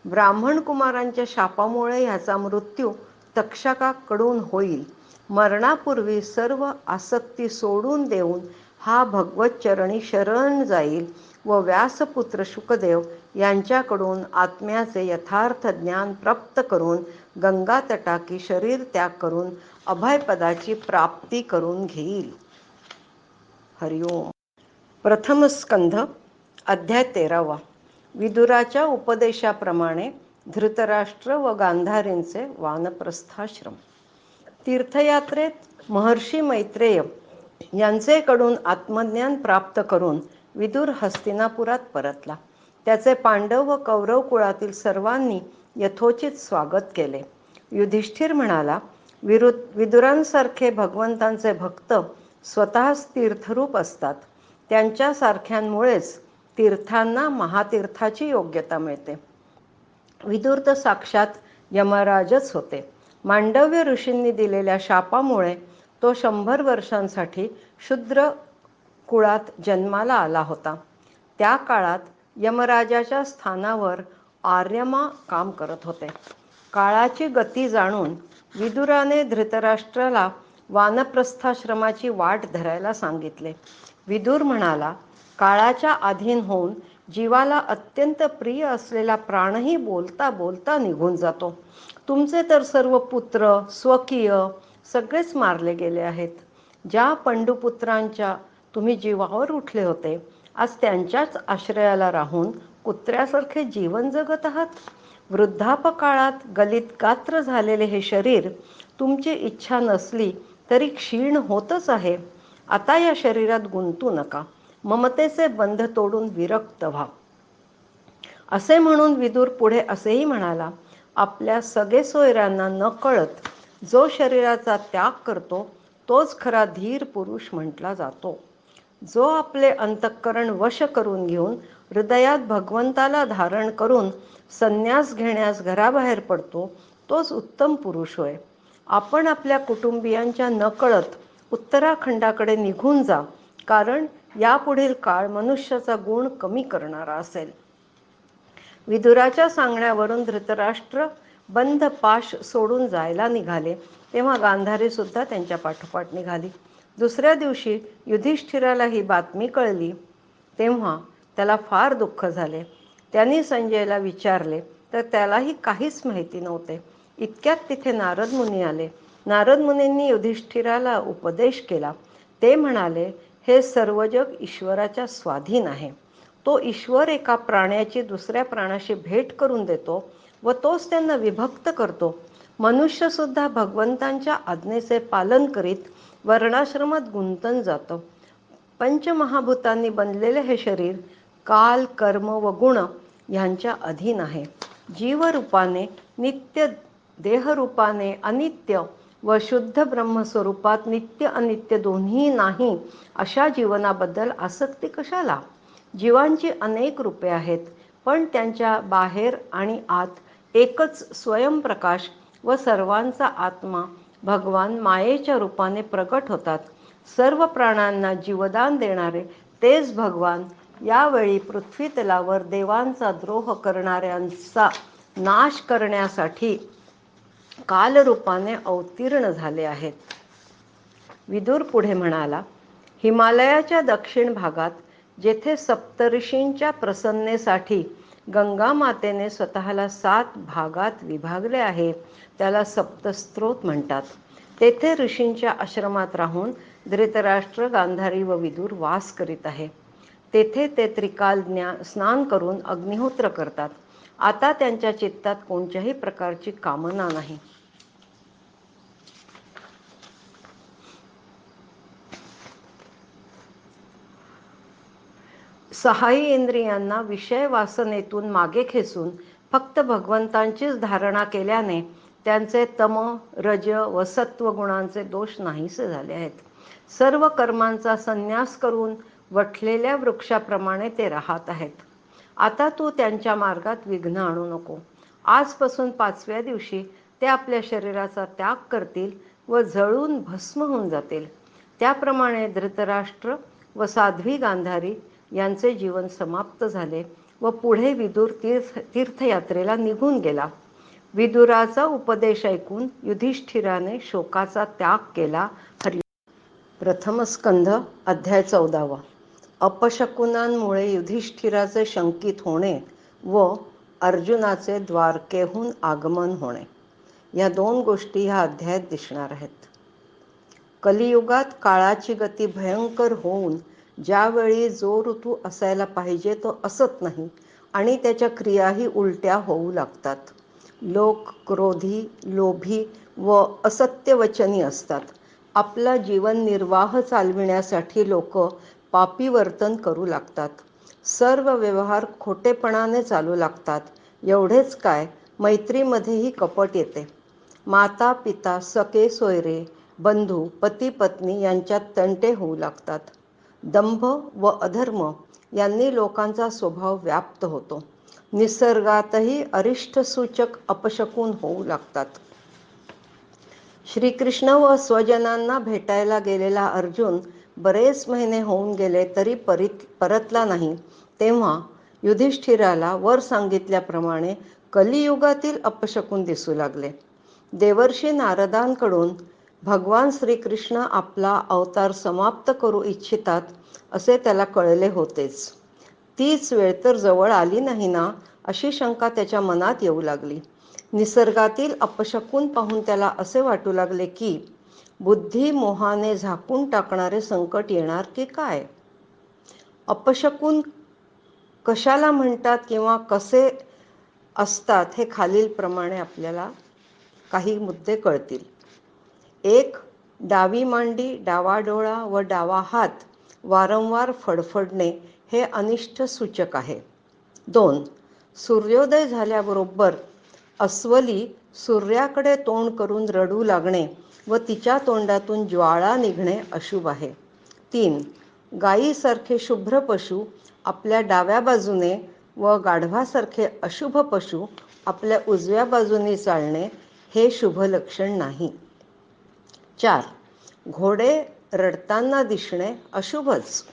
ब्राह्मण कुमारांच्या शापामुळे ह्याचा मृत्यू तक्षकाकडून होईल. मरणापूर्वी सर्व आसक्ती सोडून देऊन हा भगवतचरणी शरण जाईल व व्यासपुत्र शुकदेव यांच्याकडून आत्म्याचे यथार्थ ज्ञान प्राप्त करून गंगा तटाकी शरीर त्याग करून अभयपदाची प्राप्ती करून घेईल. हरिओम. प्रथम स्कंध अध्याय 13. विदुराच्या उपदेशाप्रमाणे धृतराष्ट्र व गांधारींचे वानप्रस्थाश्रम. तीर्थयात्रेत महर्षी मैत्रेय यांचेकडून आत्मज्ञान प्राप्त करून विदुर हस्तिनापुरात परतला. त्याचे पांडव व कौरव कुळातील सर्वांनी यथोचित स्वागत केले. युधिष्ठिर म्हणाला, विदुरांसारखे भगवंतांचे भक्त स्वतःच तीर्थरूप असतात. त्यांच्यासारख्यांमुळेच तीर्थांना महातीर्थाची योग्यता मिळते. विदुर तर साक्षात यमराजच होते. मांडव्य ऋषींनी दिलेल्या शापामुळे तो 100 वर्षांसाठी शूद्र कुळात जन्माला आला होता. त्या काळात यमराजाच्या स्थानावर आर्यमा काम करत होते. काळाची गती जाणून विदुराने धृतराष्ट्राला वानप्रस्थाश्रमाची वाट धरायला सांगितले. विदुर म्हणाला, काळाच्या अधीन होऊन जीवाला अत्यंत प्रिय असलेला प्राणही बोलता बोलता निघून जातो. तुमचे तर सर्व पुत्र स्वकीय सगळेच मारले गेले आहेत. ज्या पंडुपुत्रांच्या तुम्ही जीवावर उठले होते, आज त्यांच्याच आश्रयाला राहून कुत्र्यासारखे जीवन जगत आहात. वृद्धापकाळात गलित गात्र झालेले हे शरीर तुमची इच्छा नसली तरी क्षीण होतच आहे. आता या शरीरात गुंतू नका. ममतेचे बंध तोडून विरक्त व्हा. असे म्हणून विदुर पुढे असेही म्हणाला, आपल्या सगे सोयऱ्यांना न कळत जो शरीराचा त्याग करतो तोच खरा धीर पुरुष म्हटला जातो. जो आपले अंतःकरण वश करून घेऊन हृदयात भगवंताला धारण करून संन्यास घेण्यास घराबाहेर पडतो तोच उत्तम पुरुष होय. आपण आपल्या कुटुंबियांच्या नकळत उत्तराखंडाकडे निघून जा, कारण यापुढील काळ मनुष्याचा गुण कमी करणारा असेल. विदुराच्या सांगण्यावरून धृतराष्ट्र बंध पाश सोडून जायला निघाले, तेव्हा गांधारी सुद्धा त्यांच्या पाठोपाठ निघाली. दुसऱ्या दिवशी युधिष्ठिराला ही बातमी कळली, तेव्हा त्याला फार दुःख झाले. त्यांनी संजयला विचारले तर त्यालाही काहीच माहिती नव्हते. इतक्यात तिथे नारद मुनी आले. नारद मुनींनी युधिष्ठिराला उपदेश केला. ते म्हणाले, हे सर्व जग ईश्वराच्या स्वाधीन आहे. तो ईश्वर एका प्राण्याची दुसऱ्या प्राण्याशी भेट करून देतो व तोच त्यांना विभक्त करतो. मनुष्यसुद्धा भगवंतांच्या आज्ञेचे पालन करीत वर्णाश्रमात गुंतून जातो. पंचमहाभूतांनी बनलेले हे शरीर काल, कर्म व गुण यांच्या अधीन आहे. जीवरूपाने नित्य, देहरूपाने अनित्य व शुद्ध ब्रह्मस्वरूपात नित्य अनित्य दोन्ही नाही, अशा जीवनाबद्दल आसक्ती कशाला? जीवांची अनेक रूपे आहेत, पण त्यांच्या बाहेर आणि आत एकच स्वयंप्रकाश व सर्वांचा आत्मा भगवान मायेच्या रूपाने प्रकट होतात. सर्व प्राणांना जीवदान देणारे तेच भगवान यावेळी पृथ्वी तलावर देवांचा द्रोह करणाऱ्यांचा नाश करण्यासाठी कालरूपाने अवतीर्ण झाले आहेत. विदुर पुढे म्हणाला, हिमालयाच्या दक्षिण भागात जेथे सप्तऋषींच्या प्रसन्नेसाठी गंगा मातेने स्वतःला 7 भागात विभागले आहे, त्याला सप्तस्त्रोत म्हणतात. तेथे ऋषींच्या आश्रमात राहून धृतराष्ट्र, गांधारी व विदुर वास करीत आहे. तेथे ते त्रिकाल स्नान करून अग्निहोत्र करतात. आता त्यांच्या चित्तात कोणत्याही प्रकारची कामना नाही. सहाही इंद्रियांना विषय वासनेतून मागे खेचून फक्त भगवंतांचीच धारणा केल्याने त्यांचे तम, रज व सत्व गुणांचे दोष नाहीसे झाले आहेत. सर्व कर्मांचा संन्यास करून वठलेल्या वृक्षाप्रमाणे ते राहत आहेत. आता तू त्यांच्या मार्गात विघ्न आणू नको. आजपासून 5व्या दिवशी ते आपल्या शरीराचा त्याग करतील व जळून भस्म होऊन जातील. त्याप्रमाणे धृतराष्ट्र व साध्वी गांधारी यांचे जीवन समाप्त झाले व पुढे विदुर तीर्थयात्रेला निघून गेला. विदुराचा उपदेश ऐकून युधिष्ठिराने शोकाचा त्याग केला. प्रथम स्कंध अध्याय 14. अपशकुनांमुळे युधिष्ठिराचे शंकित होणे व अर्जुनाचे द्वारकेहून आगमन होणे, या 2 गोष्टी ह्या अध्यायात दिसणार आहेत. कलियुगात काळाची गती भयंकर होऊन ज्यावेळी जो ऋतू असायला पाहिजे तो असत नाही आणि त्याच्या क्रियाही उलट्या होऊ लागतात. लोक क्रोधी, लोभी व असत्यवचनी असतात. आपला जीवननिर्वाह चालविण्यासाठी लोक पापी वर्तन करू लागतात. सर्व व्यवहार खोटेपणाने चालू लागतात. एवढेच काय, मैत्रीमध्येही कपट येते. माता पिता, सखे सोयरे, बंधू, पती पत्नी यांच्यात तंटे होऊ लागतात. दंभ व अधर्म यांनी लोकांचा स्वभाव व्याप्त होतो. निसर्गातही अरिष्टसूचक अपशकुन होऊ लागतात. श्रीकृष्ण व स्वजनांना भेटायला गेलेला अर्जुन बरेच महिने होऊन गेले तरी परतला नाही. तेव्हा युधिष्ठिराला वर सांगितल्याप्रमाणे कलियुगातील अपशकुन दिसू लागले. देवर्षी नारदांकडून भगवान श्रीकृष्ण आपला अवतार समाप्त करू इच्छितात असे त्याला कळले होतेच. तीच वेळ तर जवळ आली नाही ना, अशी शंका त्याच्या मनात येऊ लागली. निसर्गातील अपशकुन पाहून त्याला असे वाटू लागले की बुद्धी मोहाने झाकून टाकणारे संकट येणार की काय. अपशकुन कशाला म्हणतात किंवा कसे असतात हे खालीलप्रमाणे आपल्याला काही मुद्दे कळतील. 1. डावी मांडी, डावा डोळा व डावा हात वारंवार फडफडणे हे अनिष्ट सूचक आहे. 2. सूर्योदय झाल्याबरोबर अस्वली सूर्याकडे तोंड करून रडू लागणे व तिच्या तोंडातून ज्वाळा निघणे अशुभ आहे. 3. गायीसारखे शुभ्र पशु आपल्या डाव्या बाजूने व गाढवासारखे अशुभ पशु आपल्या उजव्या बाजूने चालणे हे शुभ लक्षण नाही. 4. घोडे रडताना दिसणे अशुभच.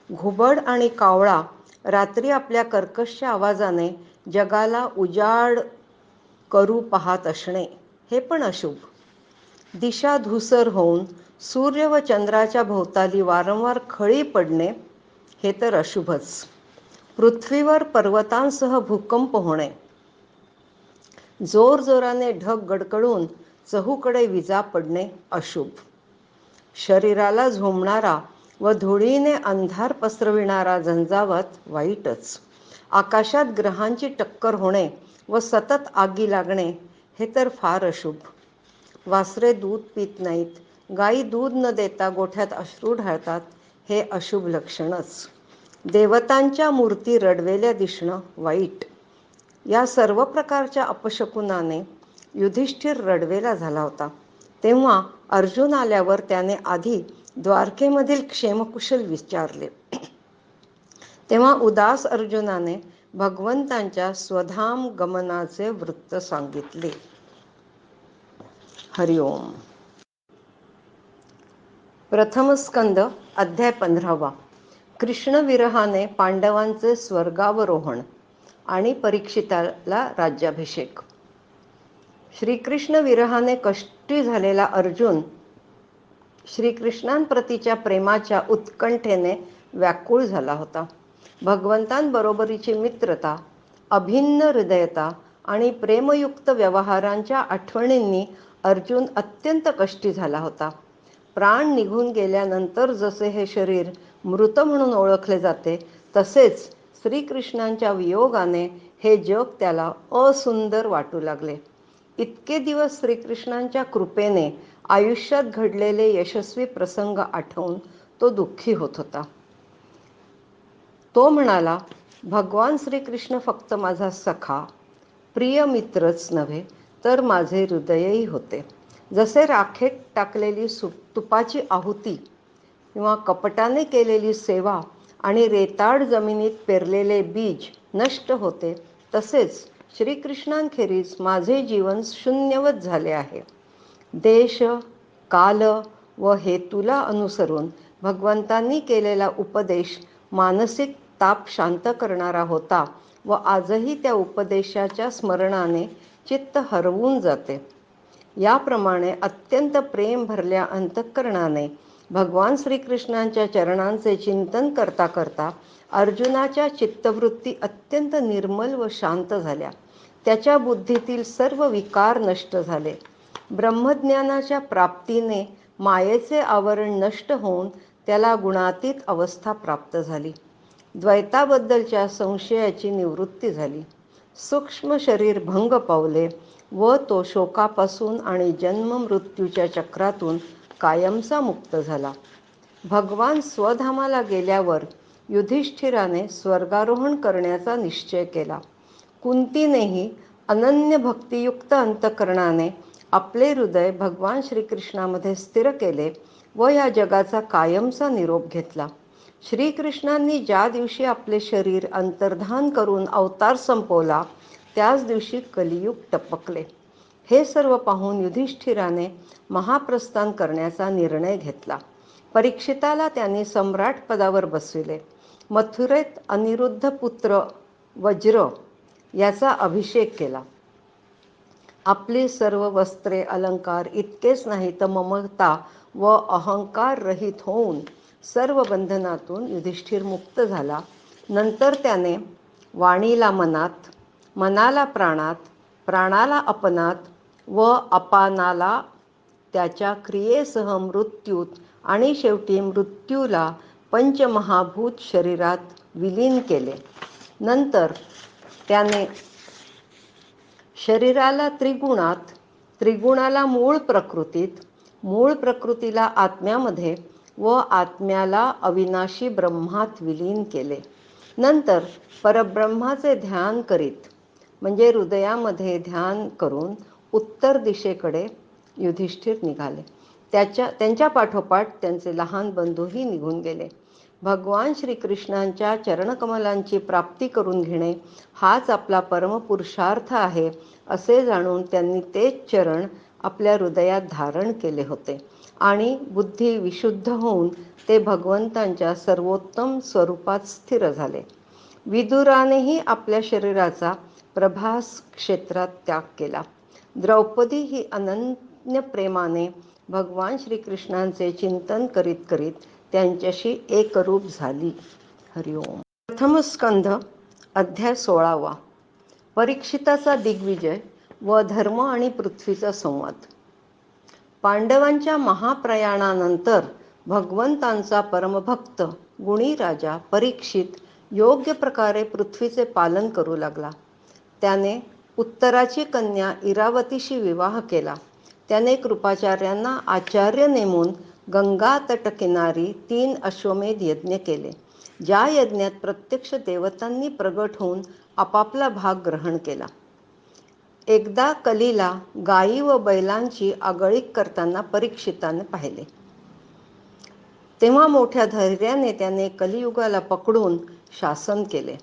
घुबड आणि कावळा रात्री आपल्या कर्कश आवाजाने जगाला उजाड करू पाहत असणे हे पण अशुभ. दिशा धूसर होऊन सूर्य व चंद्राच्या भोवताली वारंवार खळी पडणे हे तर अशुभच. पृथ्वीवर पर्वतांसह भूकंप होणे, जोरजोराने ढग गडगडून चहूकडे विजा पडणे अशुभ. शरीराला झोंबणारा व धुळीने अंधार पसरविणारा झंझावात वाईटच. आकाशात ग्रहांची टक्कर होणे व सतत आगी लागणे हे तर फार अशुभ. वासरे दूध पित नाहीत, गायी दूध न देता गोठ्यात अश्रू ढाळतात हे अशुभ लक्षणच. देवतांच्या मूर्ती रडवेल्या दिसणं वाईट. या सर्व प्रकारच्या अपशकुनाने युधिष्ठिर रडवेला झाला होता. तेव्हा अर्जुन आल्यावर त्याने आधी द्वारकेमधील क्षेमकुशल विचारले. तेव्हा उदास अर्जुनाने भगवंतांच्या स्वधाम गमनाचे वृत्त सांगितले. हरिओम. प्रथम स्कंद अध्याय 15. कृष्ण विरहाने पांडवांचे स्वर्गावरोहण आणि परीक्षिताला राज्याभिषेक. श्रीकृष्ण विरहाने कष्टी झालेला अर्जुन श्रीकृष्णांप्रतीच्या प्रेमाच्या उत्कंठेने व्याकुळ झाला होता. भगवंतांबरोबरीची मित्रता, अभिन्न हृदयता आणि प्रेमयुक्त व्यवहारांच्या आठवणींनी अर्जुन अत्यंत कष्टी झाला होता. प्राण निघून गेल्यानंतर जसे हे शरीर मृत म्हणून ओळखले जाते, तसेच श्रीकृष्णांच्या वियोगाने हे जग त्याला असुंदर वाटू लागले. इतके दिवस श्रीकृष्णांच्या कृपेने आयुष्यात घडलेले यशस्वी प्रसंग आठवून तो दुःखी होत होता. तो म्हणाला, भगवान श्रीकृष्ण फक्त माझा सखा, प्रिय मित्रच नव्हे तर माझे हृदयही होते. जसे राखेत टाकलेली तुपाची आहुती किंवा कपटाने केलेली सेवा आणि रेताड जमिनीत पेरलेले बीज नष्ट होते, तसेच श्रीकृष्णांखेरीज माझे जीवन शून्यवत झाले आहे. देश, काल व हेतूला अनुसरून भगवंतांनी केलेला उपदेश मानसिक ताप शांत करणारा होता व आजही त्या उपदेशाच्या स्मरणाने चित्त हरवून जाते. याप्रमाणे अत्यंत प्रेम भरल्या अंतःकरणाने भगवान श्रीकृष्णांच्या चरणांचे चिंतन करता करता अर्जुनाच्या चित्तवृत्ती अत्यंत निर्मल व शांत झाल्या. त्याच्या बुद्धीतील सर्व विकार नष्ट झाले. ब्रह्मज्ञानाच्या प्राप्तीने मायेचे आवरण नष्ट होऊन त्याला गुणातीत अवस्था प्राप्त झाली. द्वैताबद्दलच्या संशयाची निवृत्ती झाली. सूक्ष्म शरीर भंग पावले व तो शोकापासून आणि जन्म मृत्यूच्या चक्रातून कायमचा मुक्त झाला. भगवान स्वधामाला गेल्यावर युधिष्ठिराने स्वर्गारोहण करण्याचा निश्चय केला. कुंतीनेही अनन्य भक्तियुक्त अंतःकरणाने आपले हृदय भगवान श्रीकृष्णामध्ये स्थिर केले व या जगाचा कायमचा निरोप घेतला. श्रीकृष्णांनी ज्या दिवशी आपले शरीर अंतर्धान करून अवतार संपवला त्याच दिवशी कलियुग टपकले. हे सर्व पाहून युधिष्ठिराने महाप्रस्थान करण्याचा निर्णय घेतला. परीक्षिताला त्यांनी सम्राट पदावर बसविले. मथुरेत अनिरुद्ध पुत्र वज्र याचा अभिषेक केला. आपली सर्व वस्त्रे अलंकार इतकेच नाही तर ममता व अहंकार रहित होऊन सर्व बंधनातून युधिष्ठिर मुक्त झाला. नंतर त्याने वाणीला मनात, मनाला प्राणात, प्राणाला अपनात व अपानाला त्याच्या क्रियेसह मृत्यूत आणि शेवटी मृत्यूला पंचमहाभूत शरीरात विलीन केले. नंतर त्याने शरीराला त्रिगुणात, त्रिगुणाला मूळ प्रकृतीत, मूळ प्रकृतीला आत्म्यामध्ये व आत्म्याला अविनाशी ब्रह्मात विलीन केले. नंतर परब्रह्माचे ध्यान करीत म्हणजे हृदयामध्ये ध्यान करून उत्तर दिशेकडे युधिष्ठिर निघाले. त्यांच्या पाठोपाठ त्यांचे लहान बंधूही निघून गेले. भगवान श्रीकृष्णांच्या चरणकमलांची प्राप्ती करून घेणे हाच आपला परमपुरुषार्थ आहे असे जाणून त्यांनी तेच चरण आपल्या हृदयात धारण केले होते आणि बुद्धी विशुद्ध होऊन ते भगवंतांच्या सर्वोत्तम स्वरूपात स्थिर झाले. विदुरानेही आपल्या शरीराचा प्रभास क्षेत्रात त्याग केला. द्रौपदी ही अनन्य प्रेमाने भगवान श्रीकृष्णांचे चिंतन करीत करीत त्यांच्याशी एकरूप झाली. हरिओम. प्रथम स्कंध अध्याय 16. परीक्षिताचा दिग्विजय व धर्म आणि पृथ्वीचा संवाद. पांडवांच्या महाप्रयाणानंतर भगवंतांचा परमभक्त गुणी राजा परीक्षित योग्य प्रकारे पृथ्वीचे पालन करू लागला. त्याने उत्तराची कन्या इरावतीशी विवाह केला. त्याने कृपाचार्यांना आचार्य नेमून गंगा तटकिनारी 3 अश्वमेध यज्ञ केले. ज्या यज्ञात प्रत्यक्ष देवतांनी प्रगट होऊन आपापला भाग ग्रहण केला. एकदा कलीला गायी व बैलांची आगळीक करताना परीक्षिताने पाहिले. तेव्हा मोठ्या धैर्याने त्याने कलियुगाला पकडून शासन केले.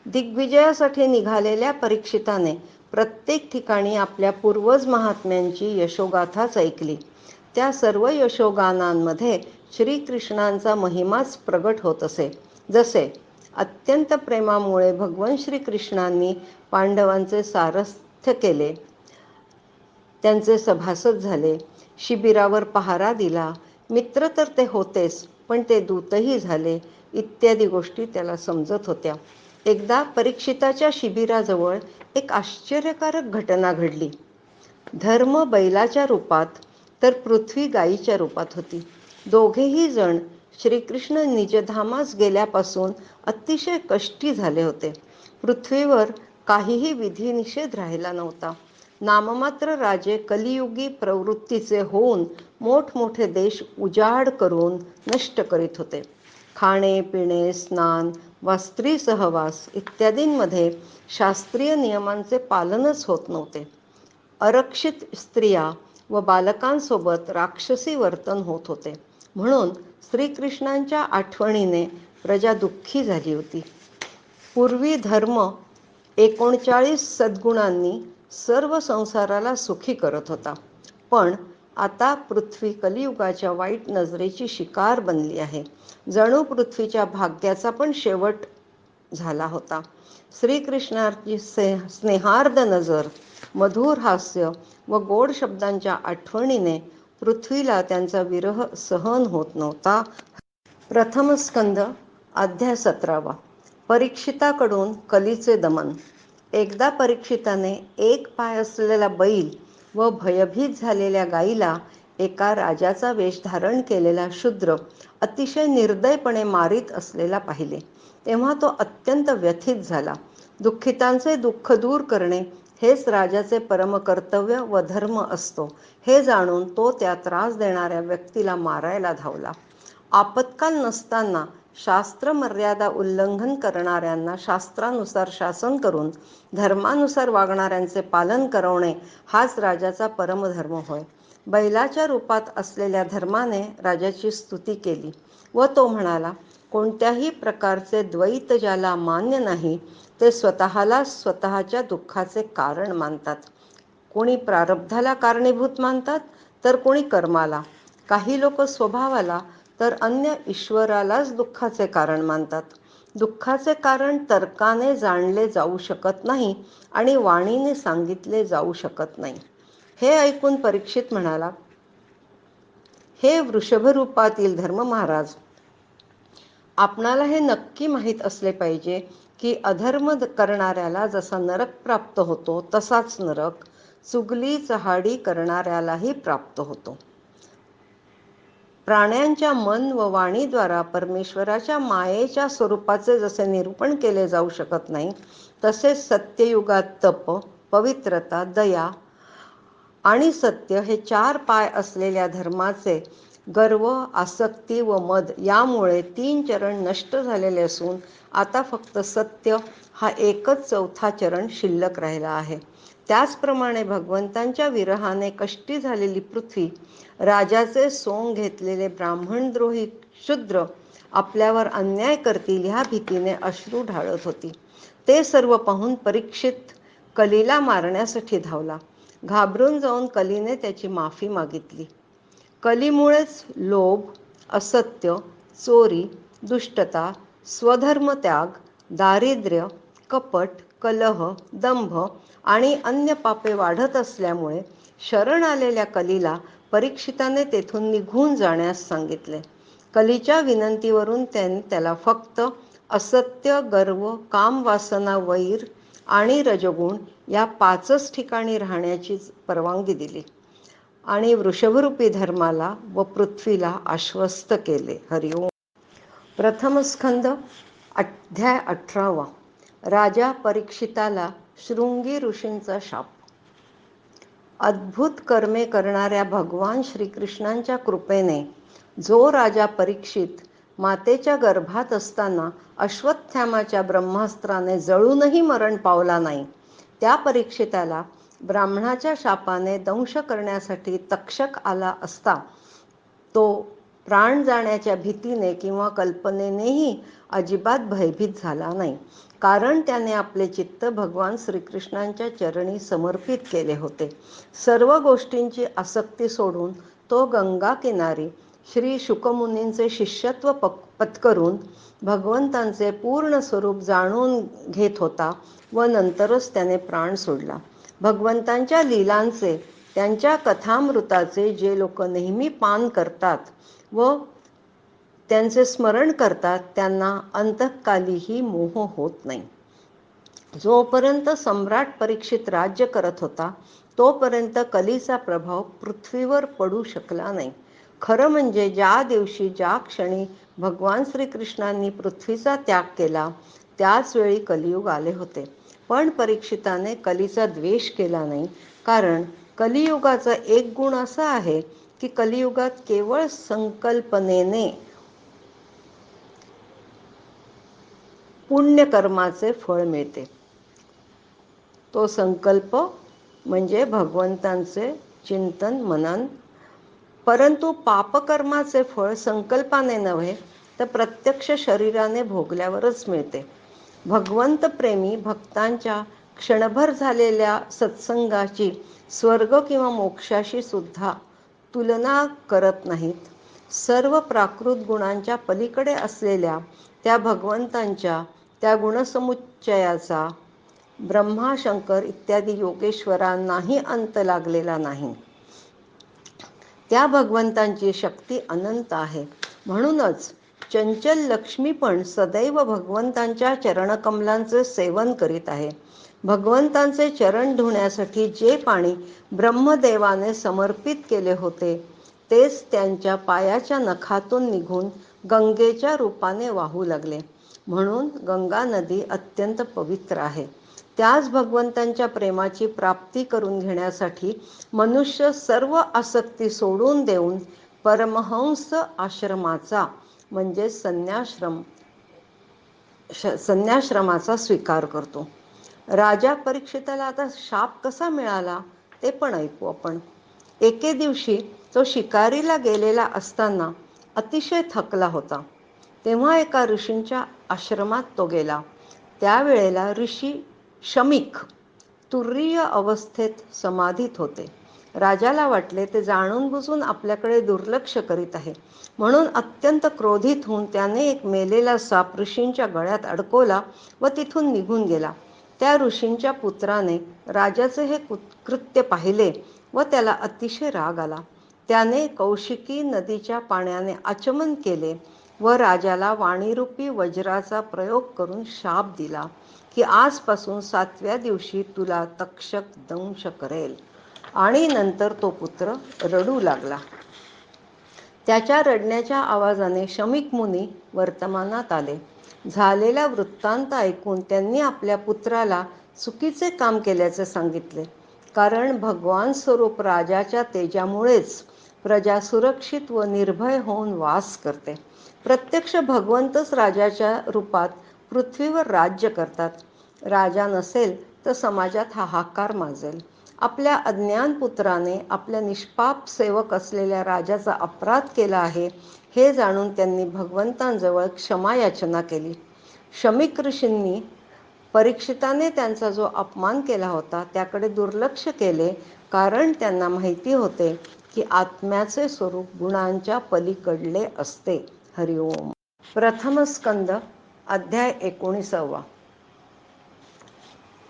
दिग्विजयासाठी निघालेल्या परीक्षिताने प्रत्येक ठिकाणी आपल्या पूर्वज महात्म्यांची यशोगाथाच ऐकली. त्या सर्व यशोगानांमध्ये श्रीकृष्णांचा महिमाच प्रगट होत असे. जसे अत्यंत प्रेमामुळे भगवान श्रीकृष्णांनी पांडवांचे सारथ्य केले, त्यांचे सभासद झाले, शिबिरावर पहारा दिला, मित्र तर ते होतेच पण ते दूतही झाले इत्यादी गोष्टी त्याला समजत होत्या. एकदा परीक्षिताच्या शिबिराजवळ एक आश्चर्यकारक घटना घडली. धर्म बैलाच्या रूपात तर पृथ्वी गायीच्या रूपात होती. दोघेही जण श्रीकृष्ण निजधामास गेल्यापासून अतिशय कष्टी झाले होते. पृथ्वीवर काहीही विधिनिषेध राहिला नव्हता. नाममात्र राजे कलियुगी प्रवृत्तीचे होऊन मोठमोठे देश उजाड करून नष्ट करीत होते. खाणे पिणे स्नान वा स्त्री सहवास इत्यादींमध्ये शास्त्रीय नियमांचे पालनच होत नव्हते. अरक्षित स्त्रिया व बालकांसोबत राक्षसी वर्तन होत होते. म्हणून श्रीकृष्णांच्या आठवणीने प्रजा दुःखी झाली होती. पूर्वी धर्म 39 सद्गुणांनी सर्व संसाराला सुखी करत होता, पण आता पृथ्वी कलियुगाच्या वाईट नजरेची शिकार बनली आहे. जणू पृथ्वीच्या भाग्याचा पण शेवट झाला होता. श्रीकृष्णाची स्नेहार्द नजर, मधुर हास्य व गोड शब्दांच्या आठवणीने पृथ्वीला त्यांचा विरह सहन होत नव्हता. प्रथम स्कंद अध्याय 17. परीक्षिताकडून कलीचे दमन. एकदा परीक्षिताने एक पाय असलेला बैल व भयभीत झालेल्या गायीला एका राजाचा वेश धारण केलेला शूद्र अतिशय निर्दयपणे मारीत असलेला पाहिले. तेव्हा तो अत्यंत व्यथित झाला. दुःखितांचे दुःख दूर करणे हेच राजाचे परमकर्तव्य व धर्म असतो हे जाणून तो त्या त्रास देणाऱ्या व्यक्तीला मारायला धावला. आपत्काल नसताना शास्त्र मर्यादा उल्लंघन करणाऱ्यांना शास्त्रानुसार शासन करून धर्मानुसार वागणाऱ्यांचे पालन करवणे हाच राजाचा परमधर्म होय. बैलाच्या रूपात असलेल्या धर्माने राजाची स्तुती केली व तो म्हणाला, कोणत्याही प्रकारचे द्वैत ज्याला मान्य नाही ते स्वतःला स्वतःच्या दुःखाचे कारण मानतात. कोणी प्रारब्धाला कारणीभूत मानतात तर कोणी कर्माला. काही लोक स्वभावाला तर अन्य ईश्वरालाच दुःखाचे कारण मानतात. दुःखाचे कारण तर्काने जाणले जाऊ शकत नाही आणि वाणीने सांगितले जाऊ शकत नाही. हे ऐकून परीक्षित म्हणाला, हे वृषभरूपातील धर्म महाराज, आपणाला हे नक्की माहीत असले पाहिजे की अधर्म करणाऱ्याला जसा नरक प्राप्त होतो तसाच नरक चुगली चहाडी करणाऱ्यालाही प्राप्त होतो. प्राण्यांच्या मन व वाणीद्वारा परमेश्वराच्या मायेच्या स्वरूपाचे जसे निरूपण केले जाऊ शकत नाही, तसेच सत्ययुगात तप, पवित्रता, दया आणि सत्य हे 4 पाय असलेल्या धर्माचे गर्व, आसक्ती व मद यामुळे 3 चरण नष्ट झालेले असून आता फक्त सत्य हा एकच 4था चरण शिल्लक राहिला आहे. त्याचप्रमाणे भगवंतांच्या विरहाने कष्टी झालेली पृथ्वी, राजाचे सोंग घेतलेले ब्राह्मणद्रोही शूद्र आपल्यावर अन्याय करतील ह्या भीतीने अश्रू ढाळत होती. ते सर्व पाहून परीक्षित कलीला मारण्यासाठी धावला. घाबरून जाऊन कलीने त्याची माफी मागितली. कलीमुळेच लोभ, असत्य, चोरी, दुष्टता, स्वधर्मत्याग, दारिद्र्य, कपट, कलह, दंभ आणि अन्य पापे वाढत असल्यामुळे शरण आलेल्या कलीला परीक्षिताने तेथून निघून जाण्यास सांगितले. कलीच्या विनंतीवरून त्याने त्याला फक्त असत्य, गर्व, कामवासना, वैर आणि रजगुण या 5च ठिकाणी राहण्याची परवानगी दिली आणि वृषभरूपी धर्माला व पृथ्वीला आश्वस्त केले. हरिओम. प्रथम स्कंद अध्याय 18. राजा परीक्षिताला शृंगी ऋषींचा शाप. अद्भुत कर्मे करणाऱ्या भगवान श्रीकृष्णांच्या कृपेने जो राजा परीक्षित मातेच्या गर्भात असताना अश्वत्थाम्याच्या ब्रह्मास्त्राने जळूनही मरण पावला नाही, त्या परीक्षिताला ब्राह्मणाच्या शापाने दंश करण्यासाठी तक्षक आला असता तो प्राण जाण्याच्या भीतीने किंवा कल्पनेनेही अजिबात भयभीत झाला नाही, कारण त्याने आपले चित्त भगवान श्रीकृष्णांच्या चरणी समर्पित केले होते. सर्व गोष्टींची आसक्ती सोडून तो गंगा किनारी श्री शुकमुनींचे शिष्यत्व पत्करून भगवंतांचे पूर्ण स्वरूप जाणून घेत होता व नंतरच त्याने प्राण सोडला. भगवंतांच्या लीलांचे, त्यांच्या कथामृताचे जे लोक नेहमी पान करतात व त्यांचे स्मरण करतात त्यांना अंतकालीही मोह होत नाही. जोपर्यंत सम्राट परीक्षित राज्य करत होता तोपर्यंत कलीचा प्रभाव पृथ्वीवर पडू शकला नाही. खरं म्हणजे ज्या दिवशी ज्या क्षणी भगवान श्रीकृष्णांनी पृथ्वीचा त्याग केला त्याच वेळी कलियुग आले होते. पण परीक्षिताने कलीचा द्वेष केला नाही, कारण कलियुगाचा एक गुण असा आहे की कलियुगात केवळ संकल्पनेने पुण्यकर्माचे फळ मिळते. तो संकल्प म्हणजे भगवंतांचे चिंतन मनन. परंतु पापकर्माचे फळ संकल्पाने नव्हे तर प्रत्यक्ष शरीराने भोगल्यावरच मिळते. भगवंत प्रेमी भक्तांच्या क्षणभर झालेल्या सत्संगाची स्वर्ग किंवा मोक्षाशी सुद्धा तुलना करत नाहीत. सर्व प्राकृत गुणांच्या पलीकडे असलेल्या त्या भगवंतांच्या त्या गुणसमुच्चयाचा ब्रह्मा, शंकर इत्यादी योगेश्वरांनाही अंत लागलेला नाही. त्या भगवंतांची शक्ती अनंत आहे. म्हणूनच चंचल लक्ष्मी पण सदैव भगवंतांच्या चरणकमलांचे सेवन करीत आहे. भगवंतांचे चरण धुण्यासाठी जे पाणी ब्रह्मदेवाने समर्पित केले होते तेच त्यांच्या पायाच्या नखातून निघून गंगेच्या रूपाने वाहू लागले. म्हणून गंगा नदी अत्यंत पवित्र आहे. त्याच भगवंतांच्या प्रेमाची प्राप्ती करून घेण्यासाठी मनुष्य सर्व आसक्ती सोडून देऊन परमहंस आश्रमाचा म्हणजे संन्याश्रमाचा स्वीकार करतो. राजा परीक्षिताला आता शाप कसा मिळाला ते पण ऐकू आपण. एके दिवशी तो शिकारीला गेलेला असताना अतिशय थकला होता. तेव्हा एका ऋषींच्या आश्रमात तो गेला. त्यावेळेला ऋषी शमीक तुर्यीय अवस्थेत समाधीत होते. राजाला वाटले ते जाणून बुजून आपल्याकडे दुर्लक्ष करीत आहे. म्हणून अत्यंत क्रोधित होऊन त्याने एक मेलेला साप ऋषींच्या गळ्यात अडकवला व तिथून निघून गेला. त्या ऋषींच्या पुत्राने राजाचे हे कृत्य पाहिले व त्याला अतिशय राग आला. त्याने कौशिकी नदीच्या पाण्याने आचमन केले व राजाला वाणीरूपी वज्राचा प्रयोग करून शाप दिला की आजपासून 7व्या दिवशी तुला तक्षक दंश करेल. आणि नंतर तो पुत्र रडू लागला. त्याच्या रडण्याच्या आवाजाने शमीक मुनी वर्तमानात आले. झालेला वृत्तांत ऐकून त्यांनी आपल्या पुत्राला चुकीचे काम केल्याचे सांगितले. कारण भगवान स्वरूप राजाच्या तेजामुळेच प्रजा सुरक्षित व निर्भय होऊन वास करते. प्रत्यक्ष भगवंतच राजाच्या रूपात पृथ्वीवर राज्य करतात. राजा नसेल तर समाजात हाहाकार माजेल. आपल्या अज्ञान पुत्राने आपल्या निष्पाप सेवक असलेल्या राजाचा अपराध केला आहे हे जाणून त्यांनी भगवंतांजवळ क्षमा याचना केली. शमीक ऋषींनी परीक्षिताने त्यांचा जो अपमान केला होता त्याकडे दुर्लक्ष केले, कारण त्यांना माहिती होते की आत्म्याचे स्वरूप गुणांच्या पलीकडले असते. हरिओम. प्रथम स्कंद अध्याय 19.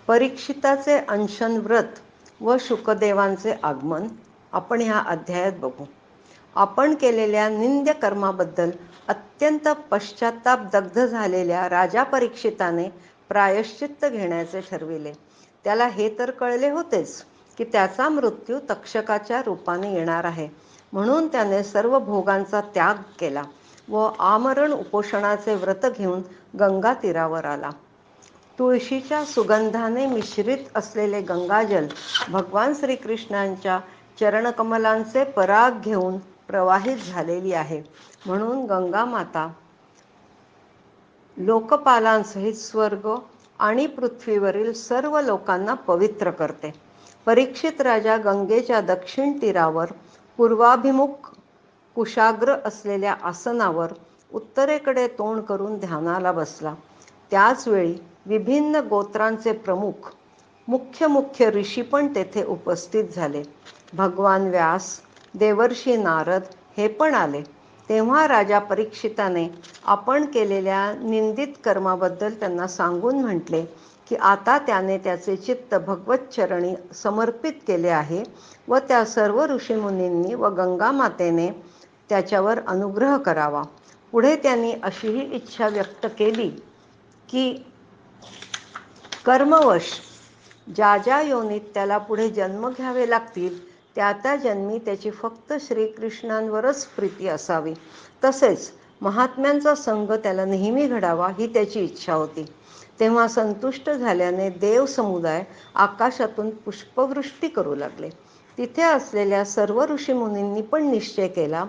परीक्षिताचे अनशन व्रत व शुकदेवांचे आगमन आपण ह्या अध्यायात बघू. आपण केलेल्या निंद्य कर्माबद्दल अत्यंत पश्चाताप दग्ध झालेल्या राजा परीक्षिताने प्रायश्चित्त घेण्याचे ठरविले. त्याला हे तर कळले होतेच की त्याचा मृत्यू तक्षकाच्या रूपाने येणार आहे. म्हणून त्याने सर्व भोगांचा त्याग केला व आमरण उपोषणाचे व्रत घेऊन गंगा तीरावर आला. तुळशीच्या सुगंधाने मिश्रित असलेले गंगाजल भगवान श्रीकृष्णांच्या चरणकमलांचे पराग घेऊन प्रवाहित झालेली आहे. म्हणून गंगा माता लोकपालांसहित स्वर्ग आणि पृथ्वीवरील सर्व लोकांना पवित्र करते. परीक्षित राजा गंगेच्या दक्षिण तीरावर पूर्वाभिमुख कुशाग्र असलेल्या आसनावर उत्तरेकडे तोंड करून ध्यानाला बसला. त्याचवेळी विभिन्न गोत्रांचे प्रमुख मुख्य ऋषी पण तेथे उपस्थित झाले. भगवान व्यास, देवर्षी नारद हे पण आले. तेव्हा राजा परीक्षिताने आपण केलेल्या निंदित कर्माबद्दल त्यांना सांगून म्हटले की आता त्याने त्याचे चित्त भगवतचरणी समर्पित केले आहे व त्या सर्व ऋषीमुनींनी व गंगा मातेने त्याच्यावर अनुग्रह करावा. पुढे त्यांनी अशीही इच्छा व्यक्त केली की कर्मवश ज्या ज्या योनीत त्याला पुढे जन्म घ्यावे लागतील त्या त्या जन्मी त्याची फक्त श्रीकृष्णांवरच प्रीती असावी. तसेच महात्म्यांचा संग त्याला नेहमी घडावा ही त्याची इच्छा होती. तेव्हा संतुष्ट झाल्याने देव समुदाय आकाशातून पुष्पवृष्टी करू लागले. तिथे असलेल्या सर्व ऋषीमुनींनी पण निश्चय केला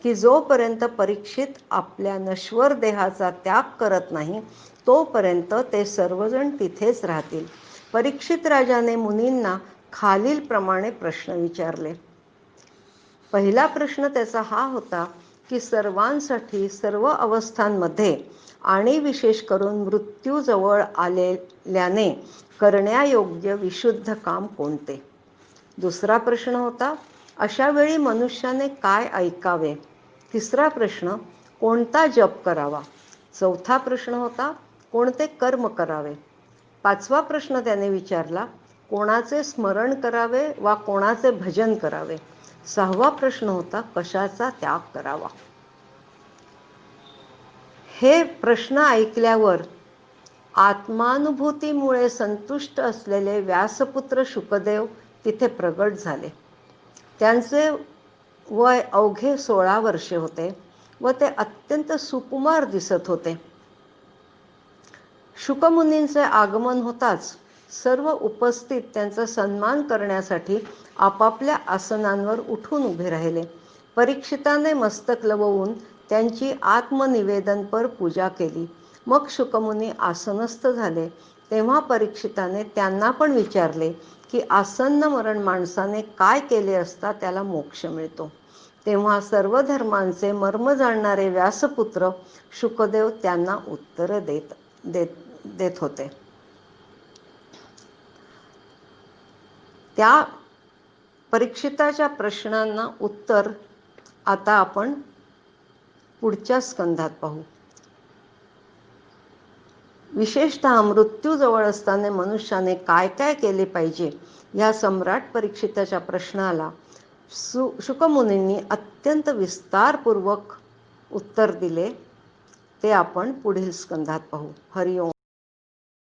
की जोपर्यंत परीक्षित आपल्या नश्वर देहाचा त्याग करत नाही तोपर्यंत ते सर्वजण तिथेच राहतील. परीक्षित राजाने मुनींना खालील प्रमाणे प्रश्न विचारले. पहिला प्रश्न त्याचा हा होता की सर्वांसाठी सर्व अवस्थांमध्ये आणि विशेष करून मृत्यूजवळ आलेल्याने करण्यायोग्य विशुद्ध काम कोणते. दुसरा प्रश्न होता अशा वेळी मनुष्याने काय ऐकावे. तिसरा प्रश्न कोणता जप करावा. चौथा प्रश्न होता कोणते कर्म करावे. पाचवा प्रश्न त्याने विचारला कोणाचे स्मरण करावे वा कोणाचे भजन करावे. सहावा प्रश्न होता कशाचा त्याग करावा. हे प्रश्न ऐकल्यावर आत्मानुभूतीमुळे संतुष्ट असलेले व्यासपुत्र शुकदेव तिथे प्रगट झाले. त्यांचे वय अवघे 16 वर्षे होते व ते अत्यंत सुकुमार दिसत होते. शुकमुनींचे आगमन होताच सर्व उपस्थित त्यांचा सन्मान करण्यासाठी आपापल्या आसनांवर उठून उभे राहिले. परीक्षिताने मस्तक लववून त्यांची आत्मनिवेदनपर पूजा केली. मग शुकमुनी आसनस्थ झाले. तेव्हा परीक्षिताने त्यांना पण विचारले की आसन्न मरण माणसाने काय केले असता त्याला मोक्ष मिळतो. तेव्हा सर्व धर्मांचे मर्म जाणणारे व्यासपुत्र शुकदेव त्यांना उत्तर देत होते. त्या परीक्षिताच्या प्रश्नांना उत्तर आता आपण पुढच्या स्कंधात पाहू. विशेषतः मृत्यूजवळ असताना मनुष्याने काय काय केले पाहिजे या सम्राट परीक्षिताच्या प्रश्नाला शुकमुनींनी अत्यंत विस्तारपूर्वक उत्तर दिले. ते आपण पुढील स्कंधात पाहू. हरिओम.